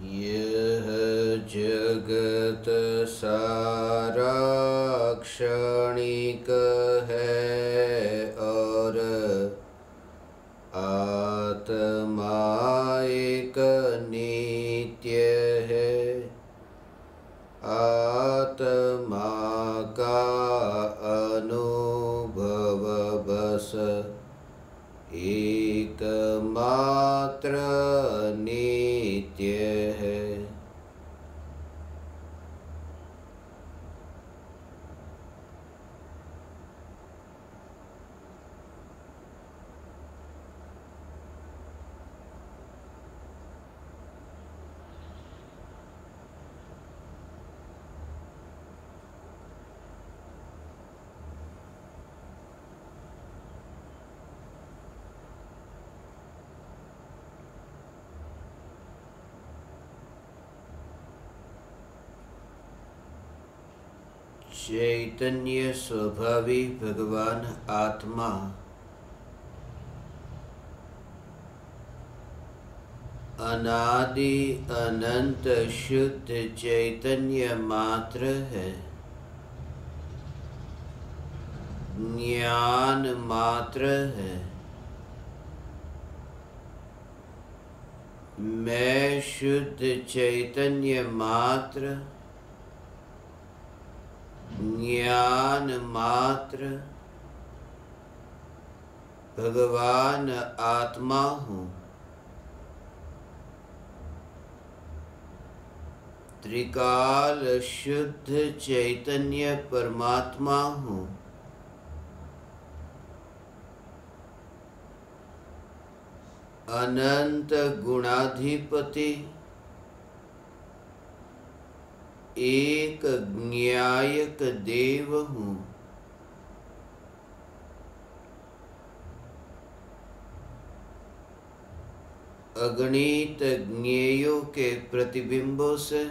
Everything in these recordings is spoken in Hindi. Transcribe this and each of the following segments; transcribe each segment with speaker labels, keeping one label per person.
Speaker 1: यह जगत सारा क्षणिक है और आत्मा एक नित्य है। आत्मा का अनुभव बस एकमात्र नित्य है। चैतन्य स्वभावी भगवान आत्मा अनादि अनंत शुद्ध चैतन्य मात्र है। ज्ञान मात्र है। मैं शुद्ध चैतन्य मात्र, ज्ञान मात्र भगवान आत्मा हूँ। त्रिकाल शुद्ध चैतन्य परमात्मा हूँ। अनंत गुणाधिपति, एक ज्ञायक देव हूँ। अगणित ज्ञेयों के प्रतिबिंबों से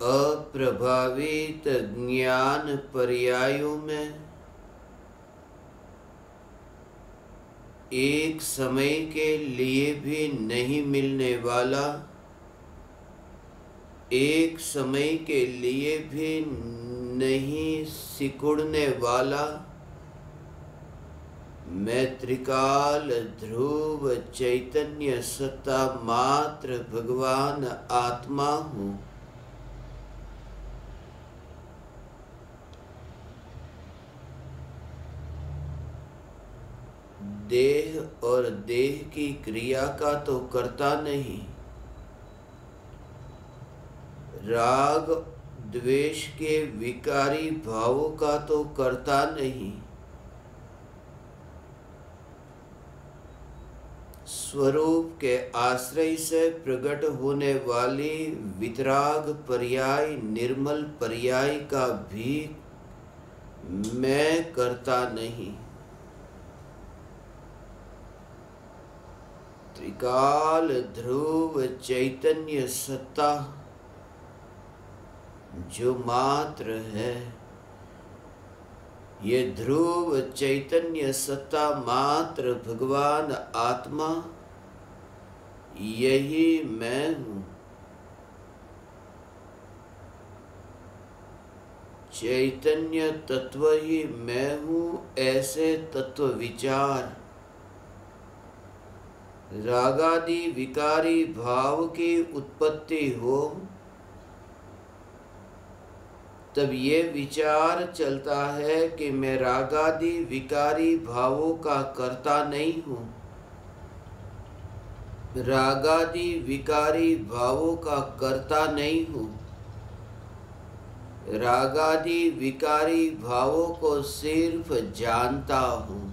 Speaker 1: अप्रभावित ज्ञान पर्यायों में एक समय के लिए भी नहीं मिलने वाला, एक समय के लिए भी नहीं सिकुड़ने वाला मैं त्रिकाल ध्रुव चैतन्य सत्ता मात्र भगवान आत्मा हूँ। देह और देह की क्रिया का तो करता नहीं, राग द्वेष के विकारी भावों का तो करता नहीं, स्वरूप के आश्रय से प्रकट होने वाली वितराग पर्याय निर्मल पर्याय का भी मैं करता नहीं। त्रिकाल ध्रुव चैतन्य सत्ता जो मात्र है, ये ध्रुव चैतन्य सत्ता मात्र भगवान आत्मा, यही मैं हूँ। चैतन्य तत्व ही मैं हूँ, ऐसे तत्व विचार रागादि विकारी भाव की उत्पत्ति हो तब ये विचार चलता है कि मैं रागादि विकारी भावों का कर्ता नहीं हूँ। रागादि विकारी भावों का कर्ता नहीं हूँ। रागादि विकारी भावों को सिर्फ जानता हूँ।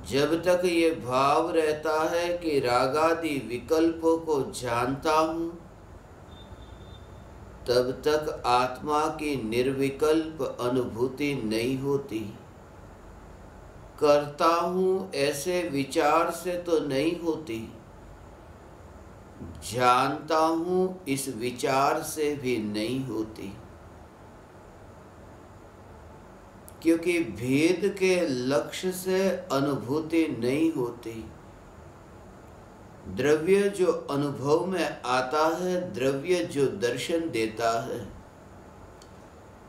Speaker 1: जब तक ये भाव रहता है कि रागादि विकल्पों को जानता हूँ, तब तक आत्मा की निर्विकल्प अनुभूति नहीं होती। करता हूँ ऐसे विचार से तो नहीं होती, जानता हूँ इस विचार से भी नहीं होती। क्योंकि भेद के लक्ष्य से अनुभूति नहीं होती। द्रव्य जो अनुभव में आता है, द्रव्य जो दर्शन देता है,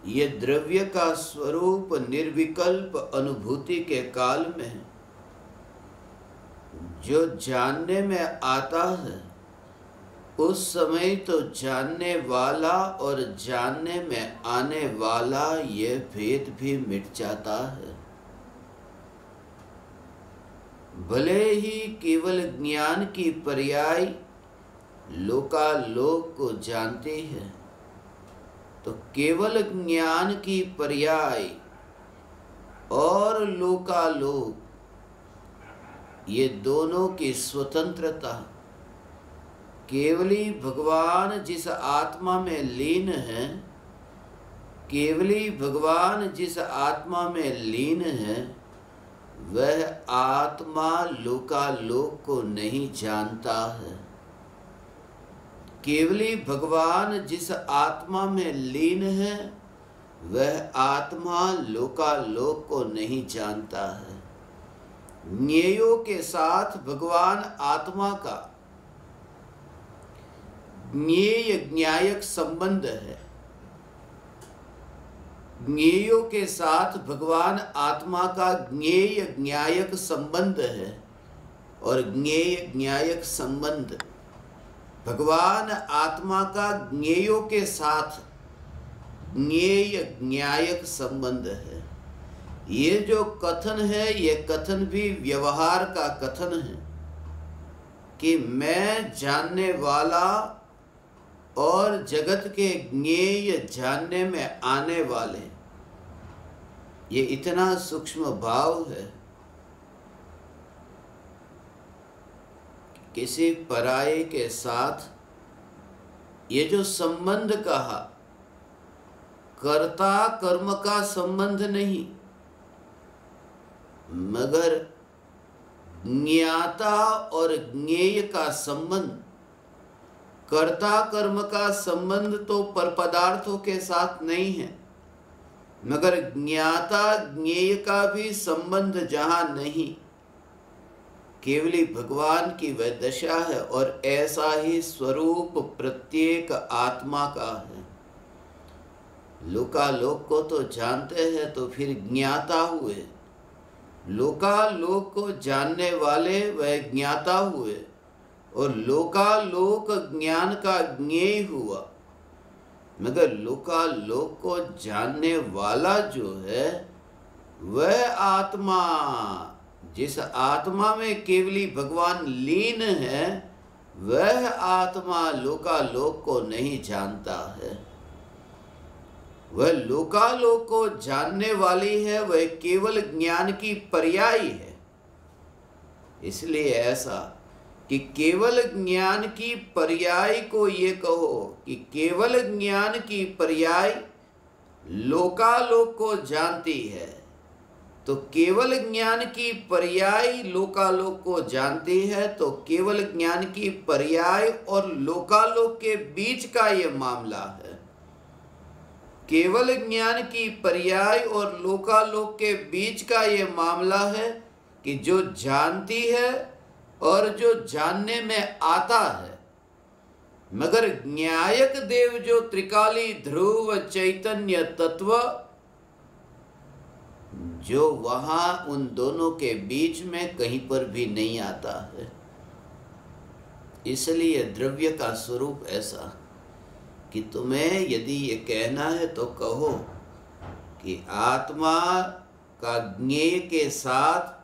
Speaker 1: ये द्रव्य का स्वरूप निर्विकल्प अनुभूति के काल में जो जानने में आता है, उस समय तो जानने वाला और जानने में आने वाला ये भेद भी मिट जाता है। भले ही केवल ज्ञान की पर्याय लोकालोक को जानती है, तो केवल ज्ञान की पर्याय और लोकालोक, ये दोनों की स्वतंत्रता केवली भगवान जिस आत्मा में लीन है, केवली भगवान जिस आत्मा में लीन है, वह आत्मा लोकालोक को नहीं जानता है। केवली भगवान जिस आत्मा में लीन है, वह आत्मा लोकालोक को नहीं जानता है। ज्ञेयों के साथ भगवान आत्मा का ज्ञेय ज्ञायक संबंध है। ज्ञेयों के साथ भगवान आत्मा का ज्ञेय ज्ञायक संबंध है, और ज्ञेय ज्ञायक संबंध भगवान आत्मा का ज्ञेयों के साथ ज्ञेय ज्ञायक संबंध है। ये जो कथन है, ये कथन भी व्यवहार का कथन है कि मैं जानने वाला और जगत के ज्ञेय जानने में आने वाले, ये इतना सूक्ष्म भाव है। किसी पराये के साथ ये जो संबंध कहा, कर्ता कर्म का संबंध नहीं, मगर ज्ञाता और ज्ञेय का संबंध। कर्ता कर्म का संबंध तो पर पदार्थों के साथ नहीं है, मगर ज्ञाता ज्ञेय का भी संबंध जहां नहीं, केवली भगवान की वह दशा है। और ऐसा ही स्वरूप प्रत्येक आत्मा का है। लोकालोक को तो जानते हैं, तो फिर ज्ञाता हुए। लोकालोक को जानने वाले वह ज्ञाता हुए, और लोकालोक ज्ञान का ज्ञेय हुआ। मगर लोकालोक को जानने वाला जो है, वह आत्मा, जिस आत्मा में केवली भगवान लीन है, वह आत्मा लोकालोक को नहीं जानता है। वह लोकालोक को जानने वाली है, वह केवल ज्ञान की पर्याय है। इसलिए ऐसा कि केवल ज्ञान की पर्याय को ये कहो कि केवल ज्ञान की पर्याय लोकालोक को जानती है, तो केवल ज्ञान की पर्याय लोकालोक को जानती है, तो केवल ज्ञान की पर्याय और लोकालोक के बीच का ये मामला है। केवल ज्ञान की पर्याय और लोकालोक के बीच का ये मामला है कि जो जानती है और जो जानने में आता है। मगर ज्ञायक देव जो त्रिकाली ध्रुव चैतन्य तत्व, जो वहां उन दोनों के बीच में कहीं पर भी नहीं आता है। इसलिए द्रव्य का स्वरूप ऐसा कि तुम्हें यदि ये कहना है तो कहो कि आत्मा का ज्ञेय के साथ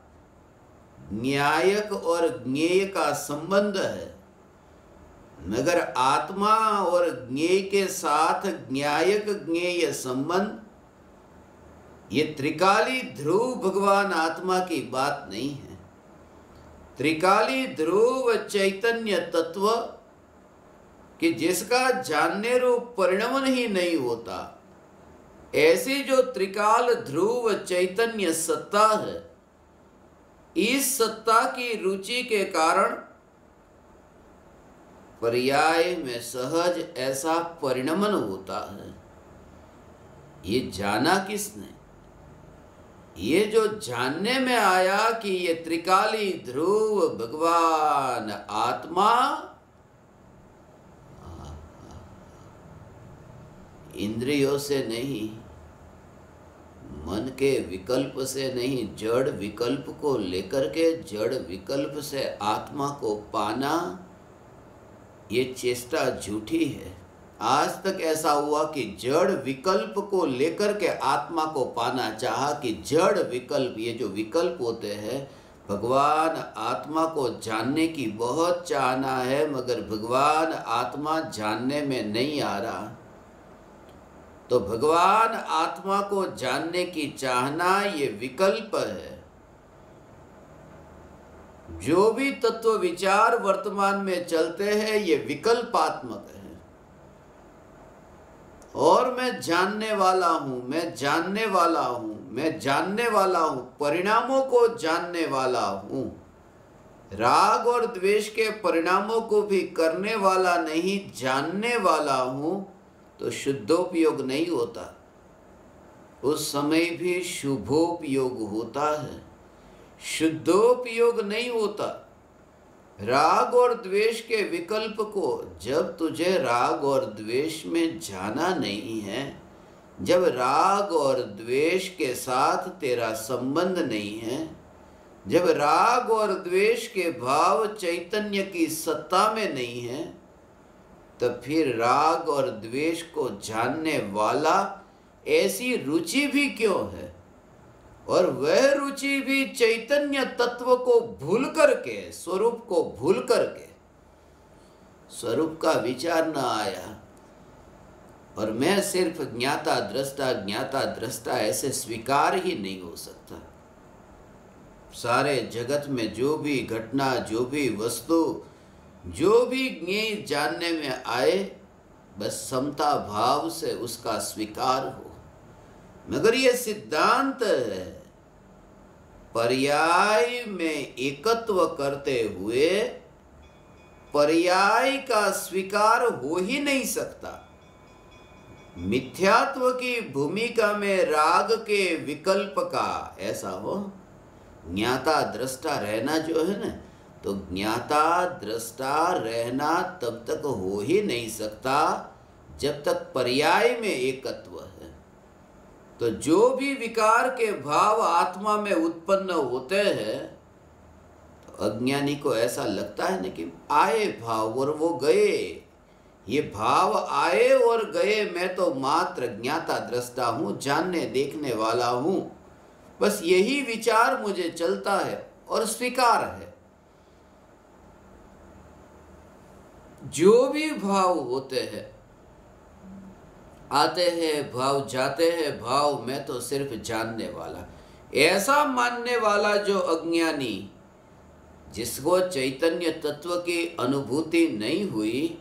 Speaker 1: न्यायक और ज्ञेय का संबंध है, मगर आत्मा और ज्ञेय के साथ न्यायक ज्ञेय संबंध, ये त्रिकाली ध्रुव भगवान आत्मा की बात नहीं है। त्रिकाली ध्रुव चैतन्य तत्व कि जिसका जानने रूप परिणमन ही नहीं होता, ऐसी जो त्रिकाल ध्रुव चैतन्य सत्ता है, इस सत्ता की रुचि के कारण पर्याय में सहज ऐसा परिणमन होता है। ये जाना किसने? ये जो जानने में आया कि ये त्रिकाली ध्रुव भगवान आत्मा इंद्रियों से नहीं, मन के विकल्प से नहीं, जड़ विकल्प को लेकर के जड़ विकल्प से आत्मा को पाना, ये चेष्टा झूठी है। आज तक ऐसा हुआ कि जड़ विकल्प को लेकर के आत्मा को पाना चाहा कि जड़ विकल्प, ये जो विकल्प होते हैं, भगवान आत्मा को जानने की बहुत चाहना है, मगर भगवान आत्मा जानने में नहीं आ रहा। तो भगवान आत्मा को जानने की चाहना ये विकल्प है। जो भी तत्व विचार वर्तमान में चलते हैं ये विकल्पात्मक है। और मैं जानने वाला हूं, मैं जानने वाला हूं, मैं जानने वाला हूं, परिणामों को जानने वाला हूं। राग और द्वेष के परिणामों को भी करने वाला नहीं, जानने वाला हूं, तो शुद्धोपयोग नहीं होता, उस समय भी शुभोपयोग होता है, शुद्धोपयोग नहीं होता। राग और द्वेष के विकल्प को, जब तुझे राग और द्वेष में जाना नहीं है, जब राग और द्वेष के साथ तेरा संबंध नहीं है, जब राग और द्वेष के भाव चैतन्य की सत्ता में नहीं है, तब फिर राग और द्वेष को जानने वाला ऐसी रुचि भी क्यों है? और वह रुचि भी चैतन्य तत्व को भूल करके, स्वरूप को भूल करके, स्वरूप का विचार न आया। और मैं सिर्फ ज्ञाता दृष्टा ऐसे स्वीकार ही नहीं हो सकता। सारे जगत में जो भी घटना, जो भी वस्तु, जो भी ज्ञेय जानने में आए, बस समता भाव से उसका स्वीकार हो। मगर ये सिद्धांत है, पर्याय में एकत्व करते हुए पर्याय का स्वीकार हो ही नहीं सकता। मिथ्यात्व की भूमिका में राग के विकल्प का ऐसा हो, ज्ञाता दृष्टा रहना जो है ना, तो ज्ञाता दृष्टा रहना तब तक हो ही नहीं सकता जब तक पर्याय में एकत्व है। तो जो भी विकार के भाव आत्मा में उत्पन्न होते हैं, तो अज्ञानी को ऐसा लगता है ना कि आए भाव और वो गए, ये भाव आए और गए, मैं तो मात्र ज्ञाता दृष्टा हूँ, जानने देखने वाला हूँ, बस यही विचार मुझे चलता है और स्वीकार है। जो भी भाव होते हैं, आते हैं भाव, जाते हैं भाव, मैं तो सिर्फ जानने वाला, ऐसा मानने वाला जो अज्ञानी, जिसको चैतन्य तत्व की अनुभूति नहीं हुई,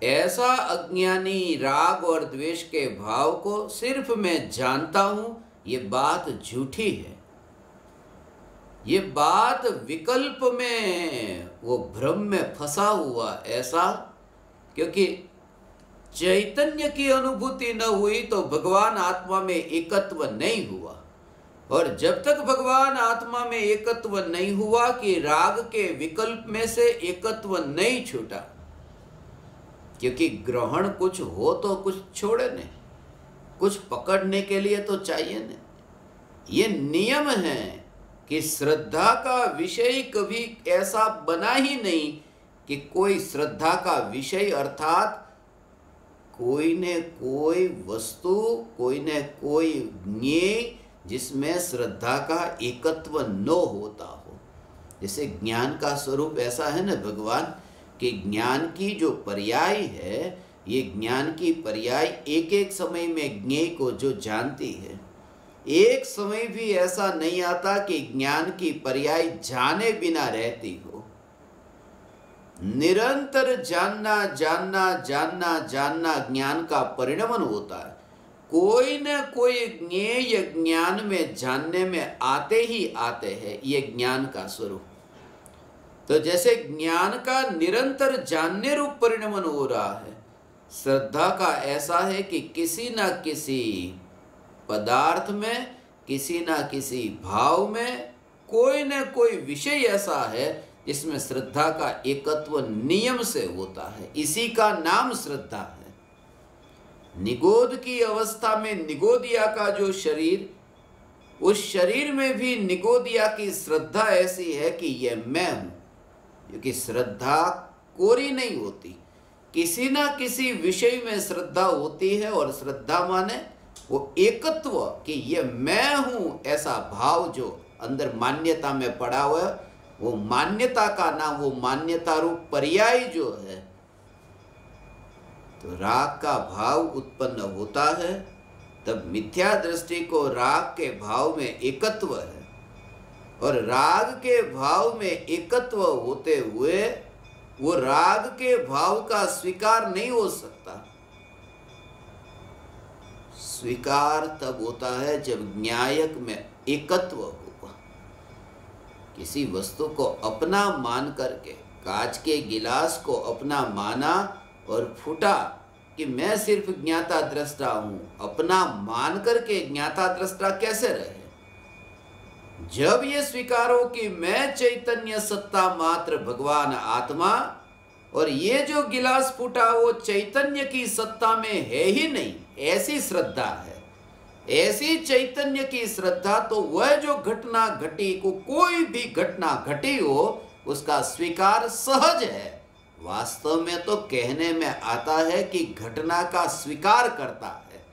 Speaker 1: ऐसा अज्ञानी राग और द्वेष के भाव को सिर्फ मैं जानता हूं, ये बात झूठी है। ये बात विकल्प में, वो भ्रम में फंसा हुआ ऐसा, क्योंकि चैतन्य की अनुभूति न हुई तो भगवान आत्मा में एकत्व नहीं हुआ। और जब तक भगवान आत्मा में एकत्व नहीं हुआ कि राग के विकल्प में से एकत्व नहीं छूटा, क्योंकि ग्रहण कुछ हो तो कुछ छोड़े नहीं, कुछ पकड़ने के लिए तो चाहिए नहीं। ये नियम है कि श्रद्धा का विषय कभी ऐसा बना ही नहीं कि कोई श्रद्धा का विषय अर्थात कोई न कोई वस्तु, कोई न कोई ज्ञेय जिसमें श्रद्धा का एकत्व न होता हो। जैसे ज्ञान का स्वरूप ऐसा है ना भगवान, कि ज्ञान की जो पर्याय है, ये ज्ञान की पर्याय एक एक समय में ज्ञेय को जो जानती है, एक समय भी ऐसा नहीं आता कि ज्ञान की पर्याय जाने बिना रहती हो। निरंतर जानना जानना जानना जानना ज्ञान का परिणमन होता है। कोई न कोई ज्ञेय ज्ञान में जानने में आते ही आते हैं, ये ज्ञान का स्वरूप। तो जैसे ज्ञान का निरंतर जानने रूप परिणमन हो रहा है, श्रद्धा का ऐसा है कि किसी न किसी पदार्थ में, किसी ना किसी भाव में कोई न कोई विषय ऐसा है जिसमें श्रद्धा का एकत्व नियम से होता है। इसी का नाम श्रद्धा है। निगोद की अवस्था में निगोदिया का जो शरीर, उस शरीर में भी निगोदिया की श्रद्धा ऐसी है कि यह मैं हूं, क्योंकि श्रद्धा कोरी नहीं होती, किसी ना किसी विषय में श्रद्धा होती है। और श्रद्धा माने वो एकत्व कि ये मैं हूं, ऐसा भाव जो अंदर मान्यता में पड़ा हुआ है, वो मान्यता का नाम, वो मान्यता रूप पर्याय जो है। तो राग का भाव उत्पन्न होता है, तब मिथ्या दृष्टि को राग के भाव में एकत्व है, और राग के भाव में एकत्व होते हुए वो राग के भाव का स्वीकार नहीं हो सकता। स्वीकार तब होता है जब न्यायक में एकत्व होगा। किसी वस्तु को अपना मान करके, कांच के गिलास को अपना माना और फूटा कि मैं सिर्फ ज्ञाता दृष्टा हूं, अपना मान करके ज्ञाता दृष्टा कैसे रहे? जब ये स्वीकार हो कि मैं चैतन्य सत्ता मात्र भगवान आत्मा, और ये जो गिलास फूटा वो चैतन्य की सत्ता में है ही नहीं, ऐसी श्रद्धा है। ऐसी चैतन्य की श्रद्धा तो वह जो घटना घटी को, कोई भी घटना घटी हो, उसका स्वीकार सहज है। वास्तव में तो कहने में आता है कि घटना का स्वीकार करता है,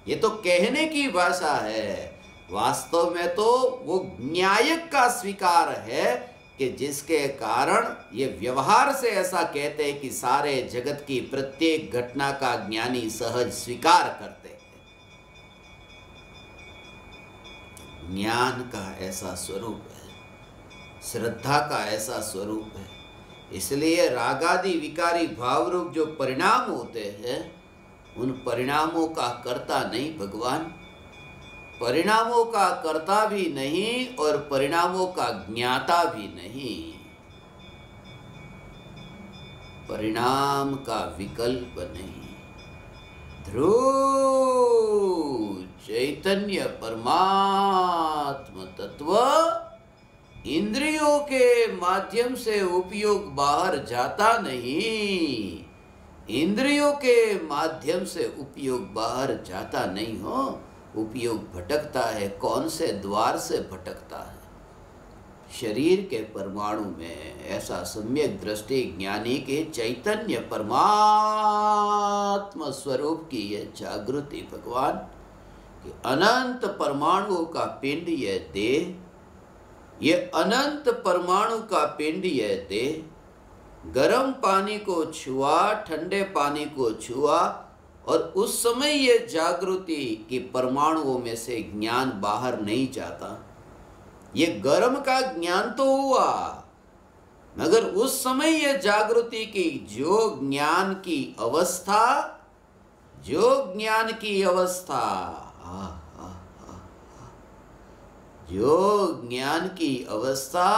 Speaker 1: ये तो कहने की भाषा है। वास्तव में तो वो न्यायक का स्वीकार है कि जिसके कारण ये व्यवहार से ऐसा कहते हैं कि सारे जगत की प्रत्येक घटना का ज्ञानी सहज स्वीकार करते हैं। ज्ञान का ऐसा स्वरूप है, श्रद्धा का ऐसा स्वरूप है। इसलिए रागादि विकारी भाव रूप जो परिणाम होते हैं, उन परिणामों का कर्ता नहीं भगवान, परिणामों का कर्ता भी नहीं और परिणामों का ज्ञाता भी नहीं। परिणाम का विकल्प नहीं। ध्रुव चैतन्य परमात्म तत्व इंद्रियों के माध्यम से उपयोग बाहर जाता नहीं। इंद्रियों के माध्यम से उपयोग बाहर जाता नहीं हो, उपयोग भटकता है। कौन से द्वार से भटकता है? शरीर के परमाणु में। ऐसा सम्यक दृष्टि ज्ञानी के चैतन्य परमात्मा स्वरूप की यह जागृति भगवान कि अनंत परमाणुओं का पिंड यह देह, ये अनंत परमाणु का पिंड यह देह, गर्म पानी को छुआ, ठंडे पानी को छुआ, और उस समय ये जागृति कि परमाणुओं में से ज्ञान बाहर नहीं जाता। ये गर्म का ज्ञान तो हुआ, मगर उस समय ये जागृति की जो ज्ञान की अवस्था, जो ज्ञान की अवस्था, जो ज्ञान की अवस्था,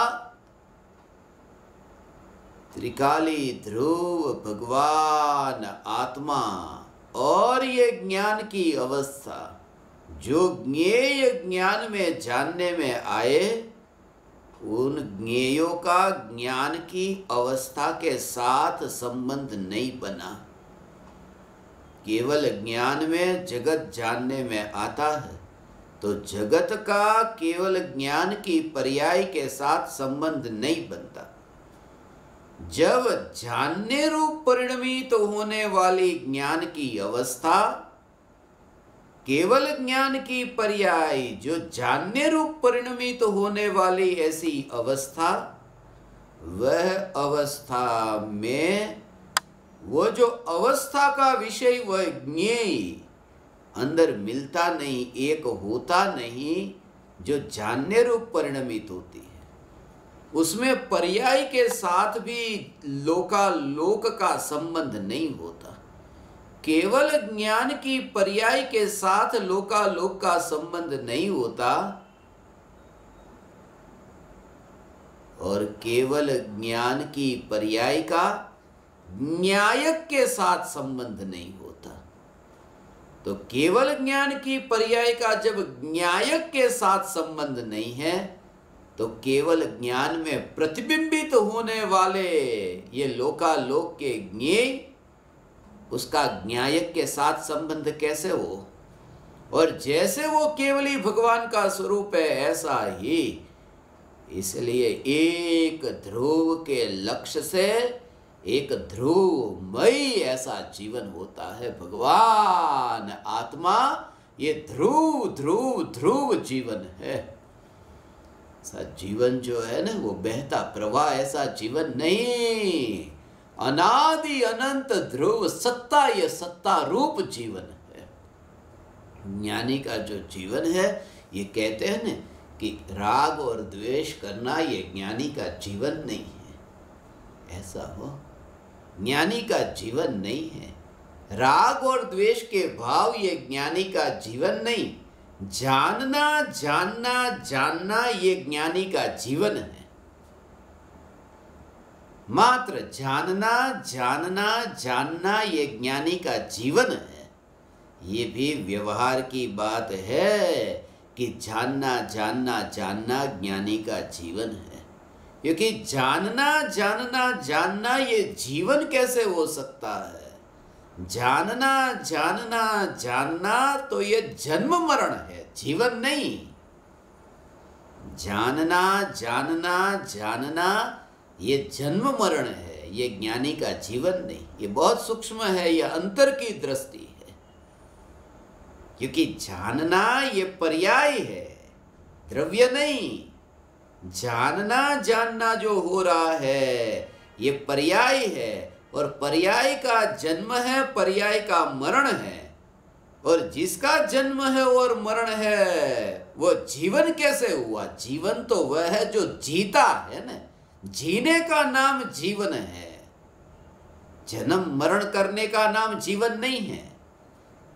Speaker 1: त्रिकाली ध्रुव भगवान आत्मा, और ये ज्ञान की अवस्था जो ज्ञेय ज्ञान में जानने में आए, उन ज्ञेयों का ज्ञान की अवस्था के साथ संबंध नहीं बना। केवल ज्ञान में जगत जानने में आता है, तो जगत का केवल ज्ञान की पर्याय के साथ संबंध नहीं बनता। जब जानने रूप परिणमित होने वाली ज्ञान की अवस्था, केवल ज्ञान की पर्याय जो जानने रूप परिणमित होने वाली ऐसी अवस्था, वह अवस्था में वो जो अवस्था का विषय वह ज्ञेय अंदर मिलता नहीं, एक होता नहीं, जो जानने रूप परिणमित होती है। उसमें पर्याय के साथ भी लोकालोक का संबंध नहीं होता। केवल ज्ञान की पर्याय के साथ लोकालोक का संबंध नहीं होता, और केवल ज्ञान की पर्याय का न्यायक के साथ संबंध नहीं होता। तो केवल ज्ञान की पर्याय का जब ज्ञायक के साथ संबंध नहीं है, तो केवल ज्ञान में प्रतिबिंबित होने वाले ये लोकालोक के ज्ञेय, उसका ज्ञायक के साथ संबंध कैसे हो? और जैसे वो केवल ही भगवान का स्वरूप है, ऐसा ही इसलिए एक ध्रुव के लक्ष्य से एक ध्रुवमयी ऐसा जीवन होता है। भगवान आत्मा ये ध्रुव ध्रुव ध्रुव जीवन है। ऐसा जीवन जो है ना, वो बहता प्रवाह ऐसा जीवन नहीं, अनादि अनंत ध्रुव सत्ता, ये सत्ता रूप जीवन है। ज्ञानी का जो जीवन है, ये कहते हैं ना कि राग और द्वेष करना ये ज्ञानी का जीवन नहीं है। ऐसा हो, ज्ञानी का जीवन नहीं है। राग और द्वेष के भाव ये ज्ञानी का जीवन नहीं। जानना जानना जानना ये ज्ञानी का जीवन है। मात्र जानना जानना जानना ये ज्ञानी का जीवन है। ये भी व्यवहार की बात है कि जानना जानना जानना ज्ञानी का जीवन है। क्योंकि जानना जानना जानना ये जीवन कैसे हो सकता है? जानना जानना जानना तो ये जन्म मरण है, जीवन नहीं। जानना जानना जानना ये जन्म मरण है, ये ज्ञानी का जीवन नहीं। ये बहुत सूक्ष्म है, ये अंतर की दृष्टि है। क्योंकि जानना ये पर्याय है, द्रव्य नहीं। जानना जानना जो हो रहा है ये पर्याय है, और पर्याय का जन्म है, पर्याय का मरण है। और जिसका जन्म है और मरण है, वो जीवन कैसे हुआ? जीवन तो वह है जो जीता है ना। जीने का नाम जीवन है, जन्म मरण करने का नाम जीवन नहीं है।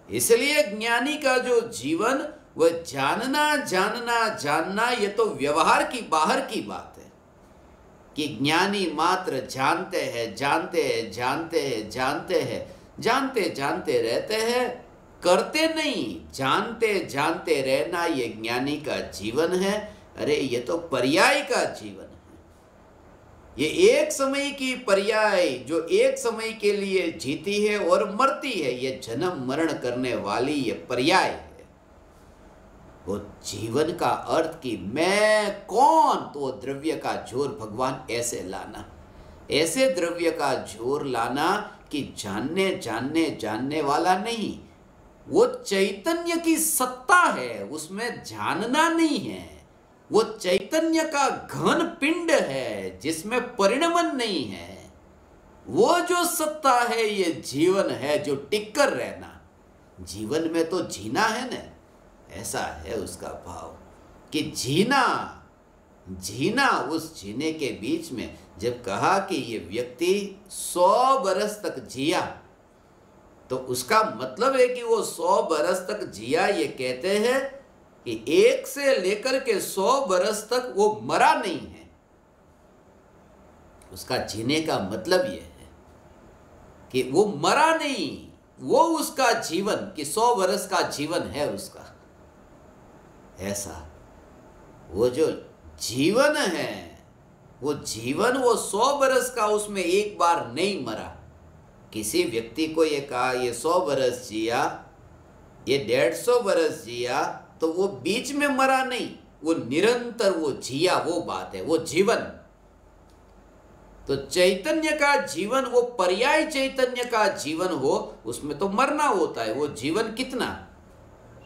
Speaker 1: इसलिए ज्ञानी का जो जीवन, वह जानना जानना जानना, ये तो व्यवहार की बाहर की बात है कि ज्ञानी मात्र जानते हैं जानते हैं जानते हैं जानते हैं, जानते जानते रहते हैं, करते नहीं। जानते जानते रहना ये ज्ञानी का जीवन है। अरे ये तो पर्याय का जीवन है। ये एक समय की पर्याय जो एक समय के लिए जीती है और मरती है, ये जन्म मरण करने वाली ये पर्याय है। वो जीवन का अर्थ कि मैं कौन, तो द्रव्य का जोर भगवान ऐसे लाना, ऐसे द्रव्य का जोर लाना कि जानने जानने जानने वाला नहीं। वो चैतन्य की सत्ता है, उसमें जानना नहीं है। वो चैतन्य का घन पिंड है जिसमें परिणमन नहीं है। वो जो सत्ता है ये जीवन है, जो टिक कर रहना। जीवन में तो जीना है ना, ऐसा है उसका भाव कि जीना जीना। उस जीने के बीच में जब कहा कि ये व्यक्ति 100 बरस तक जिया, तो उसका मतलब है कि वो 100 बरस तक जिया। ये कहते हैं कि 1 से लेकर के 100 बरस तक वो मरा नहीं है। उसका जीने का मतलब ये है कि वो मरा नहीं, वो उसका जीवन कि 100 बरस का जीवन है उसका। ऐसा वो जो जीवन है, वो जीवन वो 100 बरस का, उसमें एक बार नहीं मरा। किसी व्यक्ति को ये कहा ये 100 बरस जिया, ये 150 बरस जिया, तो वो बीच में मरा नहीं, वो निरंतर वो जिया, वो बात है, वो जीवन। तो चैतन्य का जीवन, वो पर्याय चैतन्य का जीवन हो, उसमें तो मरना होता है। वो जीवन कितना?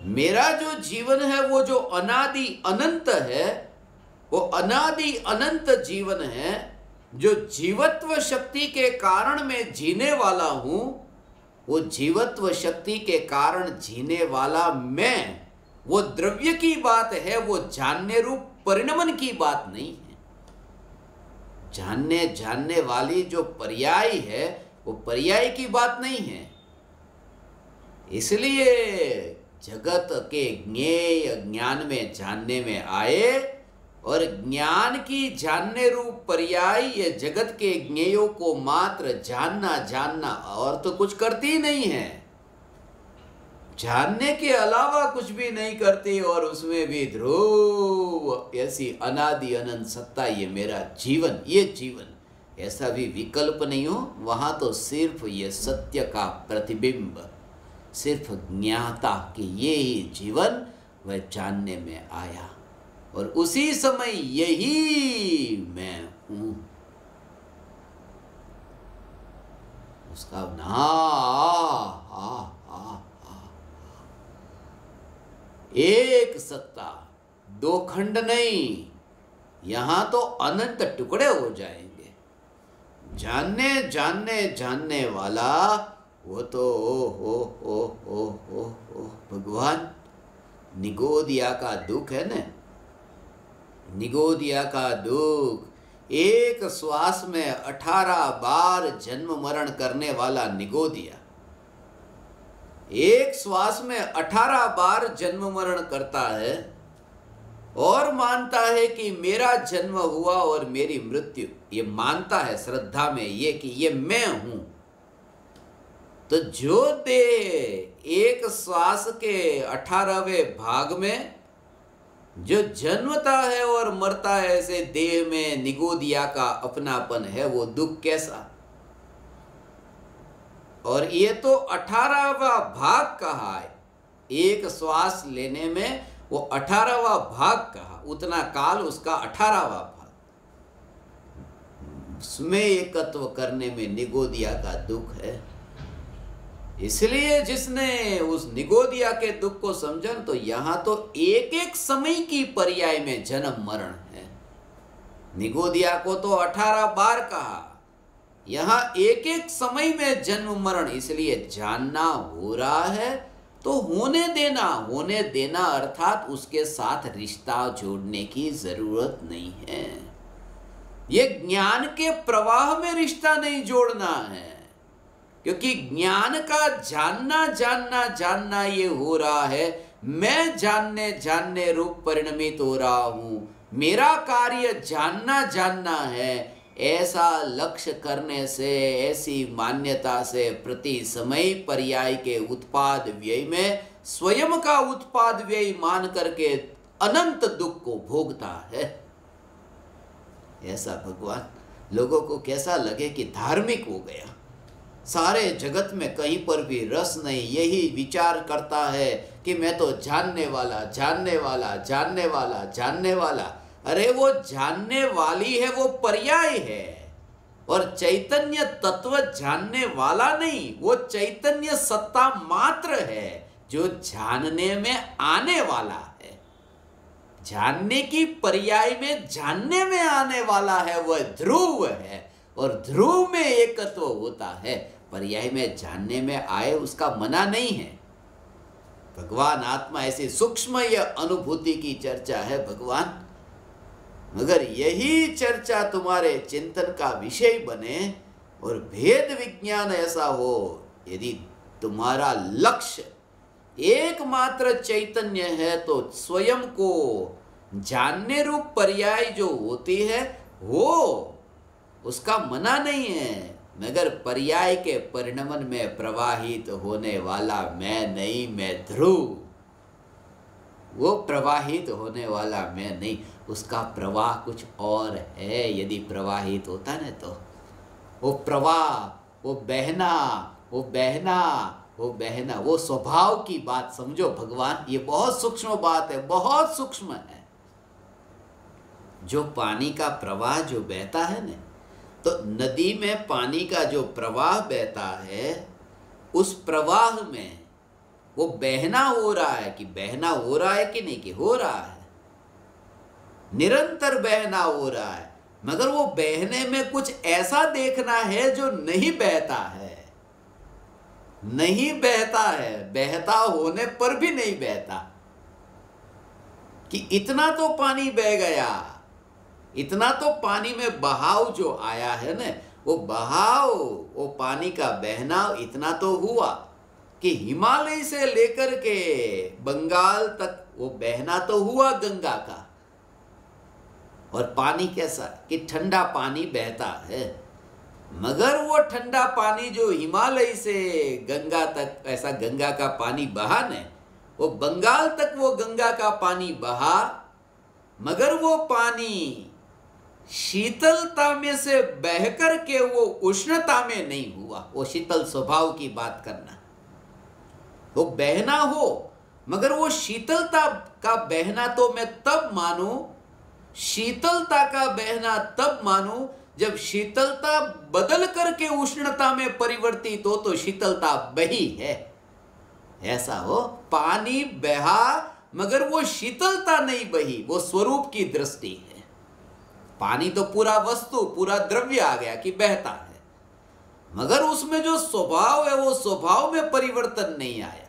Speaker 1: मेरा जो जीवन है वो जो अनादि अनंत है, वो अनादि अनंत जीवन है, जो जीवत्व शक्ति के कारण मैं जीने वाला हूं। वो जीवत्व शक्ति के कारण जीने वाला मैं, वो द्रव्य की बात है, वो जानने रूप परिणमन की बात नहीं है। जानने जानने वाली जो पर्याय है, वो पर्याय की बात नहीं है। इसलिए जगत के ज्ञेय ज्ञान में जानने में आए, और ज्ञान की जानने रूप पर्याय ये जगत के ज्ञेयों को मात्र जानना जानना, और तो कुछ करती नहीं है। जानने के अलावा कुछ भी नहीं करती, और उसमें भी ध्रुव ऐसी अनादि अनंत सत्ता, ये मेरा जीवन, ये जीवन, ऐसा भी विकल्प नहीं हो, वहां तो सिर्फ ये सत्य का प्रतिबिंब, सिर्फ ज्ञाता कि ये ही जीवन वह जानने में आया, और उसी समय यही मैं हूं। उसका एक सत्ता, दो खंड नहीं, यहां तो अनंत टुकड़े हो जाएंगे। जानने जानने जानने वाला वो तो ओ भगवान, निगोदिया का दुख है ना, निगोदिया का दुख, एक श्वास में 18 बार जन्म मरण करने वाला निगोदिया, एक श्वास में 18 बार जन्म मरण करता है, और मानता है कि मेरा जन्म हुआ और मेरी मृत्यु, ये मानता है श्रद्धा में ये कि ये मैं हूं। तो जो देह एक श्वास के 18वें भाग में जो जन्मता है और मरता है, ऐसे देह में निगोदिया का अपनापन है, वो दुख कैसा। और ये तो 18वां भाग कहा है, एक श्वास लेने में वो 18वां भाग कहा, उतना काल उसका 18वां भाग, उसमें एकत्व करने में निगोदिया का दुख है। इसलिए जिसने उस निगोदिया के दुख को समझा, तो यहां तो एक एक समय की पर्याय में जन्म मरण है। निगोदिया को तो 18 बार कहा, यहां एक एक समय में जन्म मरण, इसलिए जानना हो रहा है तो होने देना, होने देना अर्थात उसके साथ रिश्ता जोड़ने की जरूरत नहीं है। ये ज्ञान के प्रवाह में रिश्ता नहीं जोड़ना है, क्योंकि ज्ञान का जानना जानना जानना ये हो रहा है, मैं जानने जानने रूप परिणमित हो रहा हूं, मेरा कार्य जानना जानना है। ऐसा लक्ष्य करने से, ऐसी मान्यता से प्रति समय पर्याय के उत्पाद व्यय में स्वयं का उत्पाद व्यय मान करके अनंत दुख को भोगता है। ऐसा भगवान, लोगों को कैसा लगे कि धार्मिक हो गया, सारे जगत में कहीं पर भी रस नहीं, यही विचार करता है कि मैं तो जानने वाला जानने वाला जानने वाला जानने वाला। अरे वो जानने वाली है, वो पर्याय है, और चैतन्य तत्व जानने वाला नहीं, वो चैतन्य सत्ता मात्र है जो जानने में आने वाला है। जानने की पर्याय में जानने में आने वाला है, वह ध्रुव है, और ध्रुव में एकत्व होता है, पर्याय में जानने में आए उसका मना नहीं है। भगवान आत्मा ऐसी सूक्ष्म यह अनुभूति की चर्चा है भगवान, मगर यही चर्चा तुम्हारे चिंतन का विषय बने और भेद विज्ञान ऐसा हो, यदि तुम्हारा लक्ष्य एकमात्र चैतन्य है तो स्वयं को जानने रूप पर्याय जो होती है वो उसका मना नहीं है, मगर पर्याय के परिणमन में प्रवाहित होने वाला मैं नहीं, मैं ध्रुव, वो प्रवाहित होने वाला मैं नहीं, उसका प्रवाह कुछ और है। यदि प्रवाहित होता ना तो वो प्रवाह, वो बहना, वो बहना, वो बहना, वो स्वभाव की बात समझो भगवान, ये बहुत सूक्ष्म बात है, बहुत सूक्ष्म है। जो पानी का प्रवाह जो बहता है ना, तो नदी में पानी का जो प्रवाह बहता है, उस प्रवाह में वो बहना हो रहा है कि बहना हो रहा है कि नहीं, कि हो रहा है, निरंतर बहना हो रहा है, मगर वो बहने में कुछ ऐसा देखना है जो नहीं बहता है, नहीं बहता है, बहता होने पर भी नहीं बहता, कि इतना तो पानी बह गया, इतना तो पानी में बहाव जो आया है ना, वो बहाव, वो पानी का बहना इतना तो हुआ कि हिमालय से लेकर के बंगाल तक वो बहना तो हुआ गंगा का। और पानी कैसा कि ठंडा पानी बहता है, मगर वो ठंडा पानी जो हिमालय से गंगा तक, ऐसा गंगा का पानी बहा न, वो बंगाल तक वो गंगा का पानी बहा, मगर वो पानी शीतलता में से बहकर के वो उष्णता में नहीं हुआ। वो शीतल स्वभाव की बात करना, वो बहना हो, मगर वो शीतलता का बहना तो मैं तब मानूं, शीतलता का बहना तब मानूं जब शीतलता बदल करके उष्णता में परिवर्तित हो, तो शीतलता बही है। ऐसा हो, पानी बहा मगर वो शीतलता नहीं बही, वो स्वरूप की दृष्टि है। पानी तो पूरा वस्तु, पूरा द्रव्य आ गया कि बहता है, मगर उसमें जो स्वभाव है वो स्वभाव में परिवर्तन नहीं आया।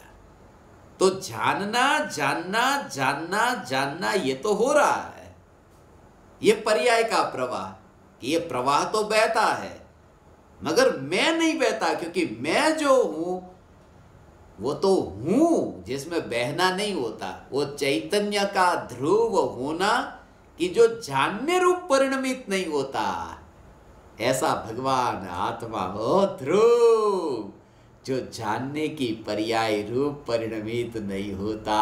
Speaker 1: तो जानना जानना जानना जानना ये तो हो रहा है, ये पर्याय का प्रवाह, कि ये प्रवाह तो बहता है मगर मैं नहीं बहता, क्योंकि मैं जो हूं वो तो हूं जिसमें बहना नहीं होता। वो चैतन्य का ध्रुव होना कि जो जानने रूप परिणमित नहीं होता, ऐसा भगवान आत्मा हो ध्रुव जो जानने की पर्याय रूप परिणमित नहीं होता।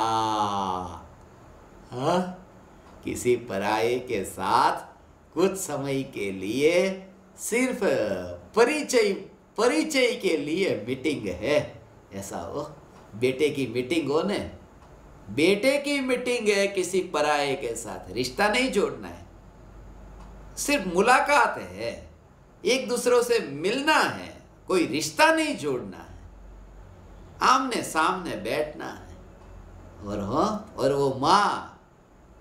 Speaker 1: हाँ, किसी पराये के साथ कुछ समय के लिए सिर्फ परिचय के लिए मीटिंग है। ऐसा हो, बेटे की मीटिंग हो न, बेटे की मीटिंग है किसी पराये के साथ, रिश्ता नहीं जोड़ना है, सिर्फ मुलाकात है, एक दूसरों से मिलना है, कोई रिश्ता नहीं जोड़ना है, आमने सामने बैठना है। और वो माँ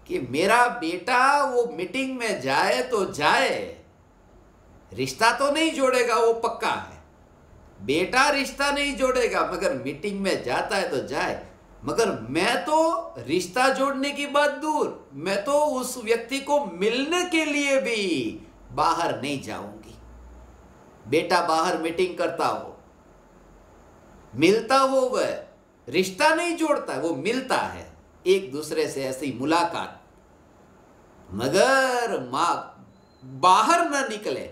Speaker 1: कि मेरा बेटा वो मीटिंग में जाए तो जाए, रिश्ता तो नहीं जोड़ेगा, वो पक्का है। बेटा रिश्ता नहीं जोड़ेगा मगर मीटिंग में जाता है तो जाए, मगर मैं तो रिश्ता जोड़ने की बात दूर, मैं तो उस व्यक्ति को मिलने के लिए भी बाहर नहीं जाऊंगी। बेटा बाहर मीटिंग करता हो, मिलता हो, वह रिश्ता नहीं जोड़ता, वो मिलता है एक दूसरे से, ऐसी मुलाकात। मगर मां बाहर न निकले,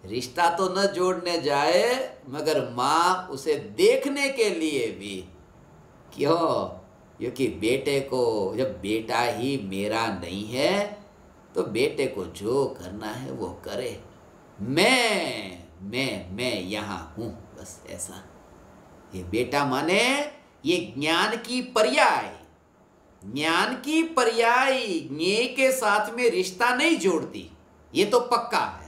Speaker 1: रिश्ता तो न जोड़ने जाए मगर मां उसे देखने के लिए भी, क्यों? क्योंकि बेटे को, जब बेटा ही मेरा नहीं है तो बेटे को जो करना है वो करे, मैं यहां हूं, बस ऐसा। ये बेटा माने ये ज्ञान की पर्याय, ज्ञान की पर्याय ज्ञेय के साथ में रिश्ता नहीं जोड़ती, ये तो पक्का है।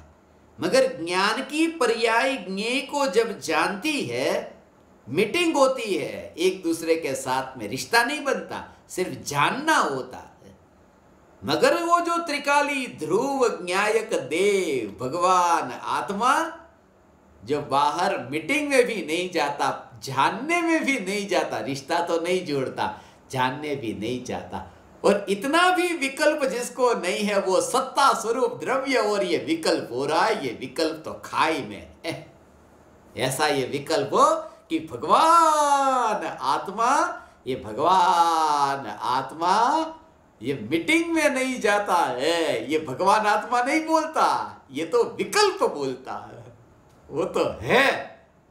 Speaker 1: मगर ज्ञान की पर्याय ज्ञेय को जब जानती है, मीटिंग होती है, एक दूसरे के साथ में रिश्ता नहीं बनता, सिर्फ जानना होता है। मगर वो जो त्रिकाली ध्रुव ज्ञायक देव भगवान आत्मा, जो बाहर मीटिंग में भी नहीं जाता, जानने में भी नहीं जाता, रिश्ता तो नहीं जोड़ता, जानने भी नहीं जाता, और इतना भी विकल्प जिसको नहीं है, वो सत्ता स्वरूप द्रव्य, और ये विकल्प हो रहा है, ये विकल्प तो खाई में है। ऐसा ये विकल्प हो कि भगवान आत्मा, ये भगवान आत्मा ये मीटिंग में नहीं जाता है, ये भगवान आत्मा नहीं बोलता, ये तो विकल्प बोलता है, वो तो है।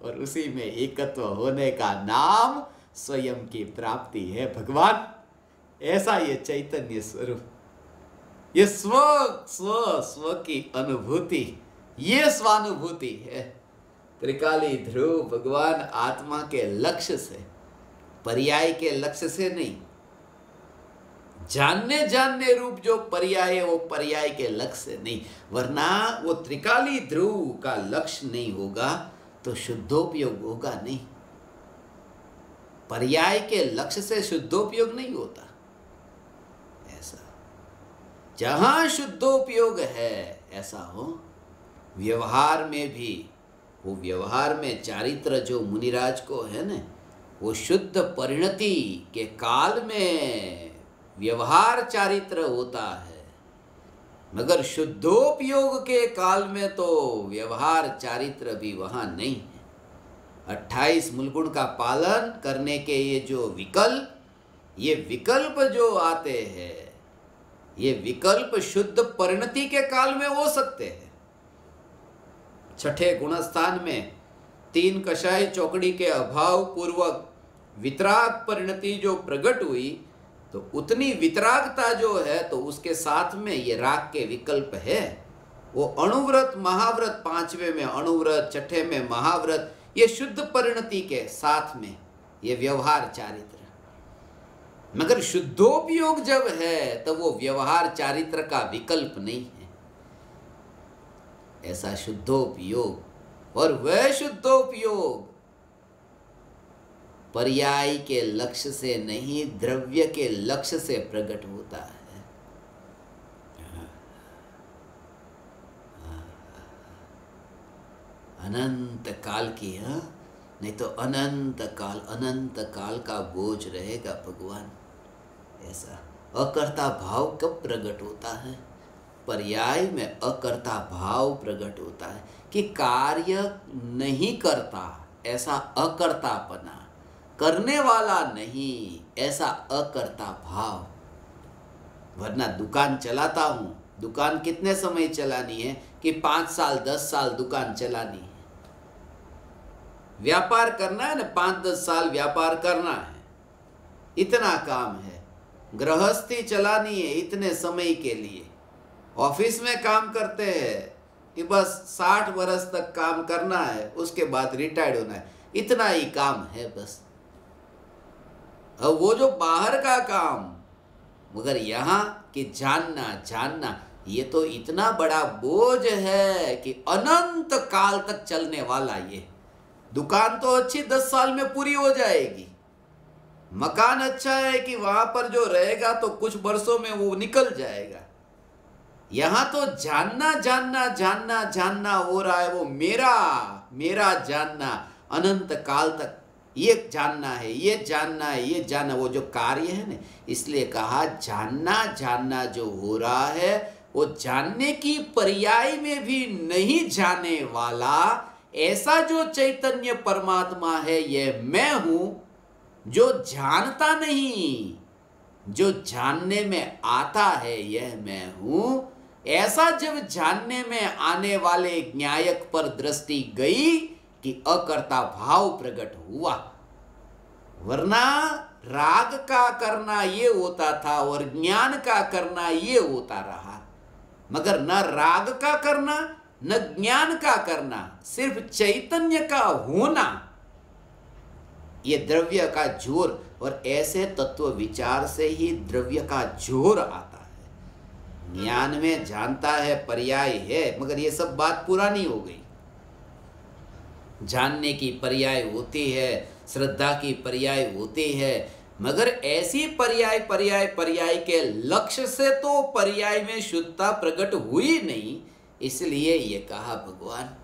Speaker 1: और उसी में एकत्व होने का नाम स्वयं की प्राप्ति है भगवान। ऐसा ये चैतन्य स्वरूप, ये स्व स्व स्व की अनुभूति, ये स्वानुभूति है। त्रिकाली ध्रुव भगवान आत्मा के लक्ष्य से, पर्याय के लक्ष्य से नहीं, जानने रूप जो पर्याय है वो पर्याय के लक्ष्य से नहीं, वरना वो त्रिकाली ध्रुव का लक्ष्य नहीं होगा तो शुद्धोपयोग होगा नहीं। पर्याय के लक्ष्य से शुद्धोपयोग नहीं होता। ऐसा जहां शुद्धोपयोग है, ऐसा हो व्यवहार में भी, वो व्यवहार में चारित्र जो मुनिराज को है न, वो शुद्ध परिणति के काल में व्यवहार चारित्र होता है, मगर शुद्धोपयोग के काल में तो व्यवहार चारित्र भी वहां नहीं है। 28 मूलगुण का पालन करने के ये विकल्प जो आते हैं, ये विकल्प शुद्ध परिणति के काल में हो सकते हैं। छठे गुणस्थान में 3 कषाय चौकड़ी के अभाव पूर्वक वितराग परिणति जो प्रकट हुई, तो उतनी वितरागता जो है तो उसके साथ में ये राग के विकल्प है। वो अणुव्रत महाव्रत, 5वें में अणुव्रत, छठे में महाव्रत, ये शुद्ध परिणति के साथ में ये व्यवहार चारित्र। मगर शुद्धोपयोग जब है तो वो व्यवहार चारित्र का विकल्प नहीं है। ऐसा शुद्धोपयोग, और वह शुद्धोपयोग पर्याय के लक्ष्य से नहीं, द्रव्य के लक्ष्य से प्रकट होता है। अनंत काल की, नहीं तो अनंत काल का बोझ रहेगा भगवान। ऐसा अकर्ता भाव कब प्रकट होता है? पर्याय में अकर्ता भाव प्रकट होता है कि कार्य नहीं करता, ऐसा अकर्तापना, करने वाला नहीं, ऐसा अकर्ता भाव। वरना दुकान चलाता हूँ, दुकान कितने समय चलानी है कि 5 साल 10 साल दुकान चलानी है। व्यापार करना है ना, 5-10 साल व्यापार करना है, इतना काम है। गृहस्थी चलानी है इतने समय के लिए। ऑफिस में काम करते हैं कि बस 60 वर्ष तक काम करना है, उसके बाद रिटायर्ड होना है, इतना ही काम है बस। अब वो जो बाहर का काम, मगर यहाँ कि जानना ये तो इतना बड़ा बोझ है कि अनंत काल तक चलने वाला। ये दुकान तो अच्छी 10 साल में पूरी हो जाएगी, मकान अच्छा है कि वहां पर जो रहेगा तो कुछ वर्षों में वो निकल जाएगा। यहां तो जानना हो रहा है, वो मेरा जानना अनंत काल तक, ये जानना है, वो जो कार्य है ना, इसलिए कहा जानना जो हो रहा है वो जानने की पर्याय में भी नहीं जाने वाला, ऐसा जो चैतन्य परमात्मा है, ये मैं हूं, जो जानता नहीं, जो जानने में आता है, यह मैं हूं। ऐसा जब जानने में आने वाले ज्ञायक पर दृष्टि गई कि अकर्ता भाव प्रकट हुआ। वरना राग का करना ये होता था और ज्ञान का करना ये होता रहा, मगर न राग का करना न ज्ञान का करना, सिर्फ चैतन्य का होना, ये द्रव्य का जोर। और ऐसे तत्व विचार से ही द्रव्य का जोर आता है। ज्ञान में जानता है, पर्याय है, मगर ये सब बात पुरानी हो गई। जानने की पर्याय होती है, श्रद्धा की पर्याय होती है, मगर ऐसी पर्याय के लक्ष्य से तो पर्याय में शुद्धता प्रकट हुई नहीं। इसलिए ये कहा भगवान,